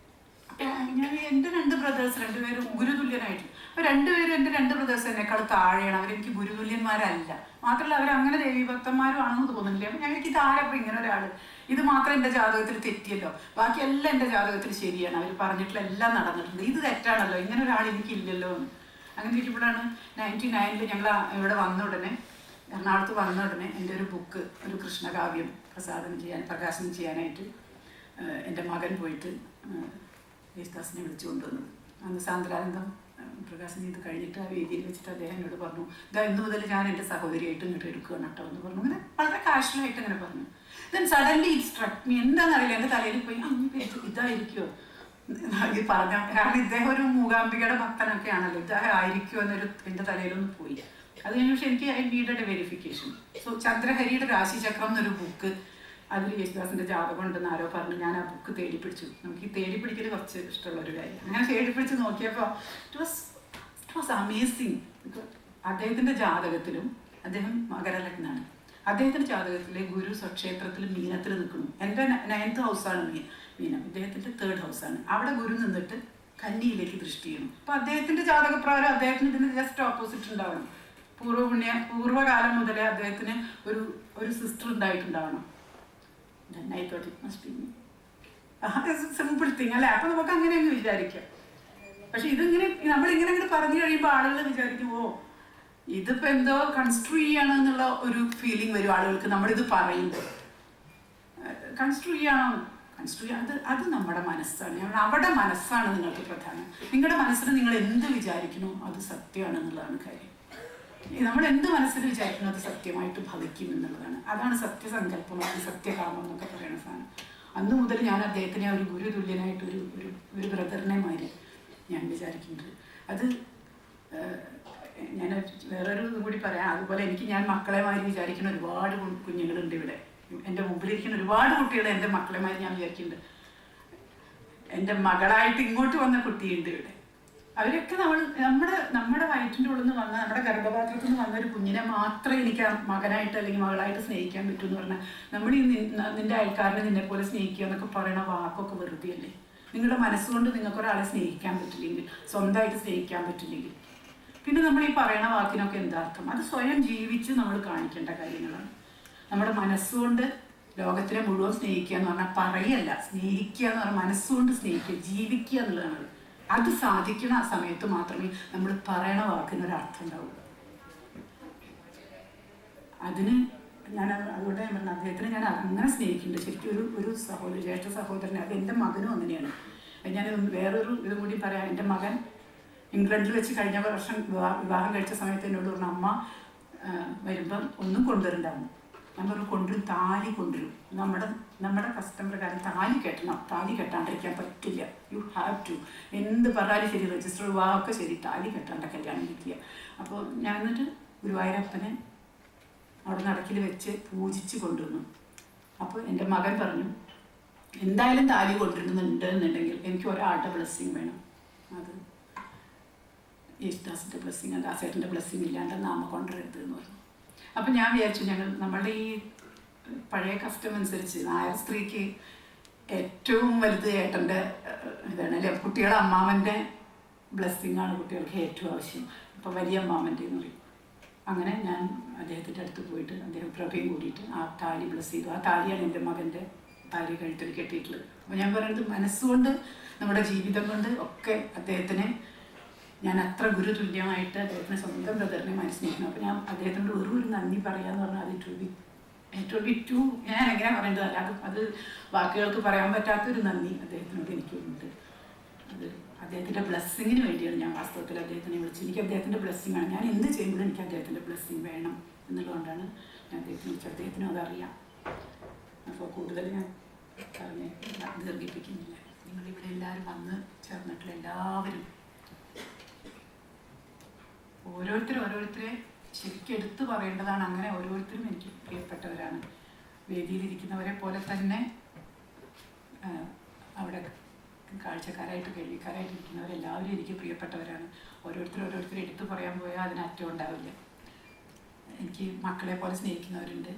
അപ്പോൾ ഞാൻ എൻ്റെ 2 ബ്രദേഴ്സ്, 2 പേരും ഗുരുതുല്യനായിട്ട്, അപ്പോൾ 2 പേരും എൻ്റെ 2 ബ്രദേഴ്സ് എന്നെക്കാൾ താഴെയാണ്. അവരെനിക്ക് ഗുരുതുല്യന്മാരല്ല, മാത്രമല്ല അവരങ്ങനെ ദേവീഭക്തന്മാരുമാണെന്ന് തോന്നുന്നില്ല. അപ്പോൾ ഞങ്ങൾക്ക് ഇതാരപ്പോൾ ഇങ്ങനെ ഒരാൾ, ഇത് മാത്രം എൻ്റെ ജാതകത്തിൽ തെറ്റിയല്ലോ, ബാക്കിയെല്ലാം എൻ്റെ ജാതകത്തിൽ ശരിയാണ്, അവർ പറഞ്ഞിട്ടുള്ള എല്ലാം നടന്നിട്ടുണ്ട്, ഇത് തെറ്റാണല്ലോ, ഇങ്ങനെ ഒരാൾ എനിക്കില്ലല്ലോ എന്ന്. അങ്ങനെ ഇരിക്കുമ്പോഴാണ് 99 ഞങ്ങൾ ഇവിടെ വന്ന ഉടനെ, എറണാകുളത്ത് വന്ന ഉടനെ എൻ്റെ ഒരു ബുക്ക്, ഒരു കൃഷ്ണകാവ്യം പ്രകാശനം ചെയ്യാനായിട്ട് എൻ്റെ മകൻ പോയിട്ട് യേശുദാസിനെ വിളിച്ചു കൊണ്ടുവന്നത്. അന്ന് സാന്ദ്രാനന്ദം പ്രകാശനം ചെയ്ത് കഴിഞ്ഞിട്ട് ആ വേദിയിൽ വെച്ചിട്ട് അദ്ദേഹം എന്നോട് പറഞ്ഞു, ഇന്ന് മുതൽ ഞാൻ എൻ്റെ സഹോദരിയായിട്ട് ഇങ്ങോട്ട് എടുക്കുകയാണ് കേട്ടോ എന്ന് പറഞ്ഞു. അങ്ങനെ വളരെ കാഷ്വലായിട്ട് അങ്ങനെ പറഞ്ഞു. ദെൻ സഡൻലി ഇറ്റ് സ്ട്രക്ക് മീ, എന്താണെന്നറിയില്ല, എൻ്റെ തലയിൽ പോയി ഇതായിരിക്കുമോ ഇത് പറഞ്ഞ, കാരണം ഇദ്ദേഹം ഒരു മൂകാംബികയുടെ ഭക്തനൊക്കെ ആണല്ലോ, ഇദ്ദേഹം ആയിരിക്കുമോ എന്നൊരു എൻ്റെ തലയിലൊന്ന് പോയി. അത് കഴിഞ്ഞ പക്ഷേ എനിക്ക് I needed a verification. So ചന്ദ്രഹരിയുടെ രാശിചക്രം എന്നൊരു ബുക്ക്, അതിൽ യേശുദാസിൻ്റെ ജാതകം ഉണ്ടെന്ന് ആരോ പറഞ്ഞു. ഞാൻ ആ ബുക്ക് തേടിപ്പിടിച്ചു. നമുക്ക് ഈ തേടിപ്പിടിക്കൽ കുറച്ച് ഇഷ്ടമുള്ളൊരു കാര്യം. അങ്ങനെ തേടിപ്പിടിച്ച് നോക്കിയപ്പോൾ ഇറ്റ് വാസ് അമേസിങ്. അദ്ദേഹത്തിൻ്റെ ജാതകത്തിലും, അദ്ദേഹം മകരലഗ്നാണ്, അദ്ദേഹത്തിൻ്റെ ജാതകത്തിലെ ഗുരു സ്വക്ഷേത്രത്തിൽ മീനത്തിൽ നിൽക്കുന്നു. എൻ്റെ 9th ഹൗസാണ് മീനം, ഇദ്ദേഹത്തിൻ്റെ 3rd ഹൗസാണ്. അവിടെ ഗുരു നിന്നിട്ട് കന്നിയിലേക്ക് ദൃഷ്ടി ചെയ്യണം. അപ്പോൾ അദ്ദേഹത്തിൻ്റെ ജാതകപ്രകാരം അദ്ദേഹത്തിന് ഇതിന് ജസ്റ്റ് ഓപ്പോസിറ്റ് ഉണ്ടാവണം. പൂർവ്വകാലം മുതലേ അദ്ദേഹത്തിന് ഒരു സിസ്റ്റർ ഉണ്ടായിട്ടുണ്ടാവണം. സിമ്പിൾ തിങ് അല്ലേ? അപ്പൊ നമുക്ക് അങ്ങനെ അങ്ങ് വിചാരിക്കാം. പക്ഷെ ഇതിങ്ങനെ നമ്മളിങ്ങനെ പറഞ്ഞു കഴിയുമ്പോൾ ആളുകൾ വിചാരിക്കും, ഓ ഇതിപ്പോ എന്തോ കൺസ്ട്രൂ ചെയ്യണം എന്നുള്ള ഒരു ഫീലിംഗ് വരും ആളുകൾക്ക്. നമ്മളിത് പറയുമ്പോൾ കൺസ്ട്രൂ ചെയ്യണം, അത് നമ്മുടെ മനസ്സാണ്. അവിടെ മനസ്സാണ് നിങ്ങൾക്ക് പ്രധാനം. നിങ്ങളുടെ മനസ്സിൽ നിങ്ങൾ എന്ത് വിചാരിക്കണോ അത് സത്യമാണെന്നുള്ളതാണ് കാര്യം. നമ്മൾ എന്ത് മനസ്സിൽ വിചാരിക്കണം അത് സത്യമായിട്ട് ഭവിക്കും എന്നുള്ളതാണ്. അതാണ് സത്യസങ്കല്പം, സത്യകാമം എന്നൊക്കെ പറയുന്ന സാധനം. അന്ന് മുതൽ ഞാൻ അദ്ദേഹത്തിനെ ഒരു ഗുരുതുല്യനായിട്ട് ഒരു ബ്രദറിനെ മാതിരി ഞാൻ വിചാരിക്കുന്നുണ്ട്. അത് ഞാൻ വേറൊരു ഇത് കൂടി പറയാം. അതുപോലെ ഞാൻ മക്കളെ മാതിരി വിചാരിക്കുന്ന ഒരുപാട് കുഞ്ഞുങ്ങളുണ്ട് ഇവിടെ. എൻ്റെ മുമ്പിലിരിക്കുന്ന ഒരുപാട് കുട്ടികളെ എൻ്റെ മക്കളെ മാതിരി ഞാൻ വിചാരിക്കുന്നുണ്ട്. എൻ്റെ മകളായിട്ട് ഇങ്ങോട്ട് വന്ന കുട്ടിയുണ്ട് ഇവിടെ. അവരൊക്കെ നമ്മുടെ വയറ്റിൻ്റെ ഉള്ളിൽ നിന്ന് വന്ന, നമ്മുടെ ഗർഭപാത്രത്തിൽ നിന്ന് വന്ന ഒരു കുഞ്ഞിനെ മാത്രമേ എനിക്ക് മകനായിട്ട് അല്ലെങ്കിൽ മകളായിട്ട് സ്നേഹിക്കാൻ പറ്റൂ എന്ന് പറഞ്ഞാൽ, നമ്മൾ ഈ നിന്റെ അയൽക്കാരനെ നിന്നെ പോലെ സ്നേഹിക്കുക എന്നൊക്കെ പറയുന്ന വാക്കൊക്കെ വെറുതെ അല്ലേ? നിങ്ങളുടെ മനസ്സുകൊണ്ട് നിങ്ങൾക്കൊരാളെ സ്നേഹിക്കാൻ പറ്റില്ലെങ്കിൽ, സ്വന്തമായിട്ട് സ്നേഹിക്കാൻ പറ്റില്ലെങ്കിൽ, പിന്നെ നമ്മൾ ഈ പറയുന്ന വാക്കിനൊക്കെ എന്താ അർത്ഥം? അത് സ്വയം ജീവിച്ച് നമ്മൾ കാണിക്കേണ്ട കാര്യങ്ങളാണ്. നമ്മുടെ മനസ്സുകൊണ്ട് ലോകത്തിനെ മുഴുവൻ സ്നേഹിക്കുക എന്ന് പറഞ്ഞാൽ പറയല്ല, സ്നേഹിക്കുക എന്ന് പറഞ്ഞാൽ മനസ്സുകൊണ്ട് സ്നേഹിക്കുക, ജീവിക്കുക എന്നുള്ളതാണ്. അത് സാധിക്കുന്ന ആ സമയത്ത് മാത്രമേ നമ്മൾ പറയണ വാക്കിനൊരർത്ഥം ഉണ്ടാവുള്ളൂ. അതിന് അതുകൊണ്ട് ഞാൻ പറഞ്ഞ അദ്ദേഹത്തിന് ഞാൻ അങ്ങനെ സ്നേഹിക്കുന്നുണ്ട്. ശരിക്കും ഒരു ജ്യേഷ്ഠ സഹോദരനെ, അത് എൻ്റെ മകനും അങ്ങനെയാണ്. ഞാൻ വേറൊരു ഇത് കൂടി പറയാം. എൻ്റെ മകൻ ഇംഗ്ലണ്ടിൽ വെച്ച് കഴിഞ്ഞ വർഷം വിവാഹം കഴിച്ച സമയത്ത് എന്നോട് പറഞ്ഞു, അമ്മ വരുമ്പം ഒന്നും കൊണ്ടുവരണ്ടാവും. ഞാൻ പറഞ്ഞു, കൊണ്ടുവരും, താലി കൊണ്ടുവരും. നമ്മുടെ കസ്റ്റം പ്രകാരം താലി കെട്ടണം, താലി കെട്ടാണ്ടിരിക്കാൻ പറ്റില്ല. You have to. എന്ത് പറഞ്ഞാലും ശരി, രജിസ്റ്റർ വിവാഹമൊക്കെ ശരി, താലി കെട്ടാണ്ട കല്യാണം കഴിക്കുക. അപ്പോൾ ഞാൻ എന്നിട്ട് ഗുരുവായൂരപ്പനെ അവിടെ നടക്കിൽ വെച്ച് പൂജിച്ച് കൊണ്ടുവന്നു. അപ്പോൾ എൻ്റെ മകൻ പറഞ്ഞു, എന്തായാലും താലി കൊണ്ടുവരുന്നുണ്ട് എന്നുണ്ടെങ്കിൽ എനിക്ക് ഒരാളുടെ ബ്ലെസ്സിങ് വേണം. അത് യേശുദാസിൻ്റെ ബ്ലെസ്സിങ്, ദാസേട്ടൻ്റെ ബ്ലെസ്സിങ് ഇല്ലാണ്ട് നാമ കൊണ്ടുവരരുത് എന്ന് പറഞ്ഞു. അപ്പം ഞാൻ വിചാരിച്ചു, നമ്മളുടെ ഈ പഴയ കസ്റ്റം അനുസരിച്ച് നായർ സ്ത്രീക്ക് ഏറ്റവും വലുത് ഏട്ടൻ്റെ ഇതാണ് അല്ലേ? കുട്ടികളെ അമ്മാവൻ്റെ ബ്ലെസ്സിങ്ങാണ് കുട്ടികൾക്ക് ഏറ്റവും ആവശ്യം. ഇപ്പം വലിയ അമ്മാവൻ്റെ എന്ന് പറയും. അങ്ങനെ ഞാൻ അദ്ദേഹത്തിൻ്റെ അടുത്ത് പോയിട്ട് അദ്ദേഹം പ്രഭയും കൂടിയിട്ട് ആ താലി ബ്ലസ് ചെയ്തു. ആ താലിയാണ് എൻ്റെ മകൻ്റെ താലി കഴുത്തിൽ കെട്ടിയിട്ടുള്ളത്. അപ്പോൾ ഞാൻ പറയുന്നത് മനസ്സുകൊണ്ട് നമ്മുടെ ജീവിതം കൊണ്ട് ഒക്കെ അദ്ദേഹത്തിനെ ഞാൻ അത്ര ഗുരുതുല്യമായിട്ട് അദ്ദേഹത്തിന് സ്വന്തം ബ്രദറിനെ മനസ്സിലാക്കണം. അപ്പോൾ ഞാൻ അദ്ദേഹത്തിനോട് ഒരു നന്ദി പറയാമെന്ന് പറഞ്ഞാൽ അത് ഇറ്റ് വിൽ ബി ടു ഞാൻ എങ്ങനെ പറയേണ്ടതല്ല, അത് വാക്കുകൾക്ക് പറയാൻ പറ്റാത്തൊരു നന്ദി അദ്ദേഹത്തിനോട് എനിക്കുണ്ട്. അത് അദ്ദേഹത്തിൻ്റെ ബ്ലെസ്സിങ്ങിന് വേണ്ടിയാണ് ഞാൻ വാസ്തവത്തിൽ അദ്ദേഹത്തിനെ വിളിച്ചത്. എനിക്ക് അദ്ദേഹത്തിൻ്റെ ബ്ലെസ്സിങ് ആണ്. ഞാൻ എന്ത് ചെയ്യുമ്പോഴും എനിക്ക് അദ്ദേഹത്തിൻ്റെ ബ്ലെസ്സിങ് വേണം എന്നുള്ളതുകൊണ്ടാണ് ഞാൻ അദ്ദേഹത്തിനെ വിളിച്ചത്. അദ്ദേഹത്തിനും അതറിയാം. അപ്പോൾ കൂടുതൽ ഞാൻ പറഞ്ഞ് ദീർഘിപ്പിക്കുന്നില്ല. നിങ്ങളിവിടെ എല്ലാവരും വന്ന് ചേർന്നിട്ടുള്ള എല്ലാവരും ഓരോരുത്തരെ ശരിക്കും എടുത്തു പറയേണ്ടതാണ്. അങ്ങനെ ഓരോരുത്തരും എനിക്ക് പ്രിയപ്പെട്ടവരാണ്. വേദിയിലിരിക്കുന്നവരെ പോലെ തന്നെ അവിടെ കാഴ്ചക്കാരായിട്ട് കേൾവിക്കാരായിട്ട് ഇരിക്കുന്നവരെല്ലാവരും എനിക്ക് പ്രിയപ്പെട്ടവരാണ്. ഓരോരുത്തരും എടുത്തു പറയാൻ പോയാൽ അതിന് അറ്റം ഉണ്ടാവില്ല. എനിക്ക് മക്കളെ പോലെ സ്നേഹിക്കുന്നവരുണ്ട്,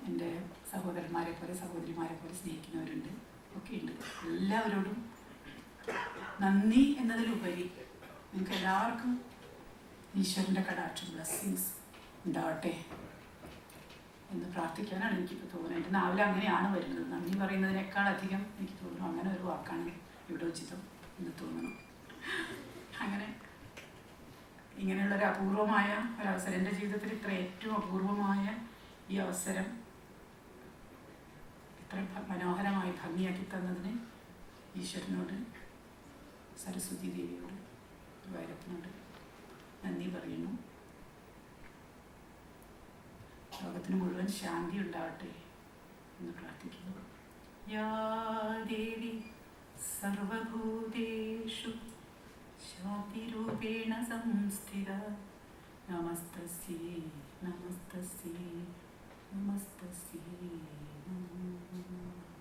എൻ്റെ സഹോദരന്മാരെ പോലെ സഹോദരിമാരെ പോലെ സ്നേഹിക്കുന്നവരുണ്ട്, ഒക്കെയുണ്ട്. എല്ലാവരോടും നന്ദി എന്നതിലുപരി നിങ്ങൾക്ക് എല്ലാവർക്കും ഈശ്വരൻ്റെ കടാക്ഷം ബ്ലെസ്സിങ്സ് ഉണ്ടാവട്ടെ എന്ന് പ്രാർത്ഥിക്കാനാണ് എനിക്കിപ്പോൾ തോന്നുന്നത്. എൻ്റെ നാവിൽ അങ്ങനെയാണ് വരുന്നത്. നന്ദി പറയുന്നതിനേക്കാൾ അധികം എനിക്ക് തോന്നുന്നു അങ്ങനെ ഒരു വാക്കാണ് ഇവിടെ ഉചിതം എന്ന് തോന്നുന്നു. അങ്ങനെ ഇങ്ങനെയുള്ളൊരു അപൂർവമായ ഒരവസരം എൻ്റെ ജീവിതത്തിൽ ഇത്ര ഏറ്റവും അപൂർവമായ ഈ അവസരം ഇത്ര മനോഹരമായി ഭംഗിയാക്കി തന്നതിന് ഈശ്വരനോട്, സരസ്വതി ദേവിയോട്, വൈരത്തിനോട് നന്ദി പറയുന്നു. ലോകത്തിന് മുഴുവൻ ശാന്തി ഉണ്ടാവട്ടെ എന്ന് പ്രാർത്ഥിക്കുന്നു. യാ ദേവി സർവഭൂതേഷു ശാന്തിരൂപേണ സംസ്ഥിത നമസ്തസ്യൈ നമസ്തസ്യൈ നമസ്തസ്യൈ നമോ നമഃ.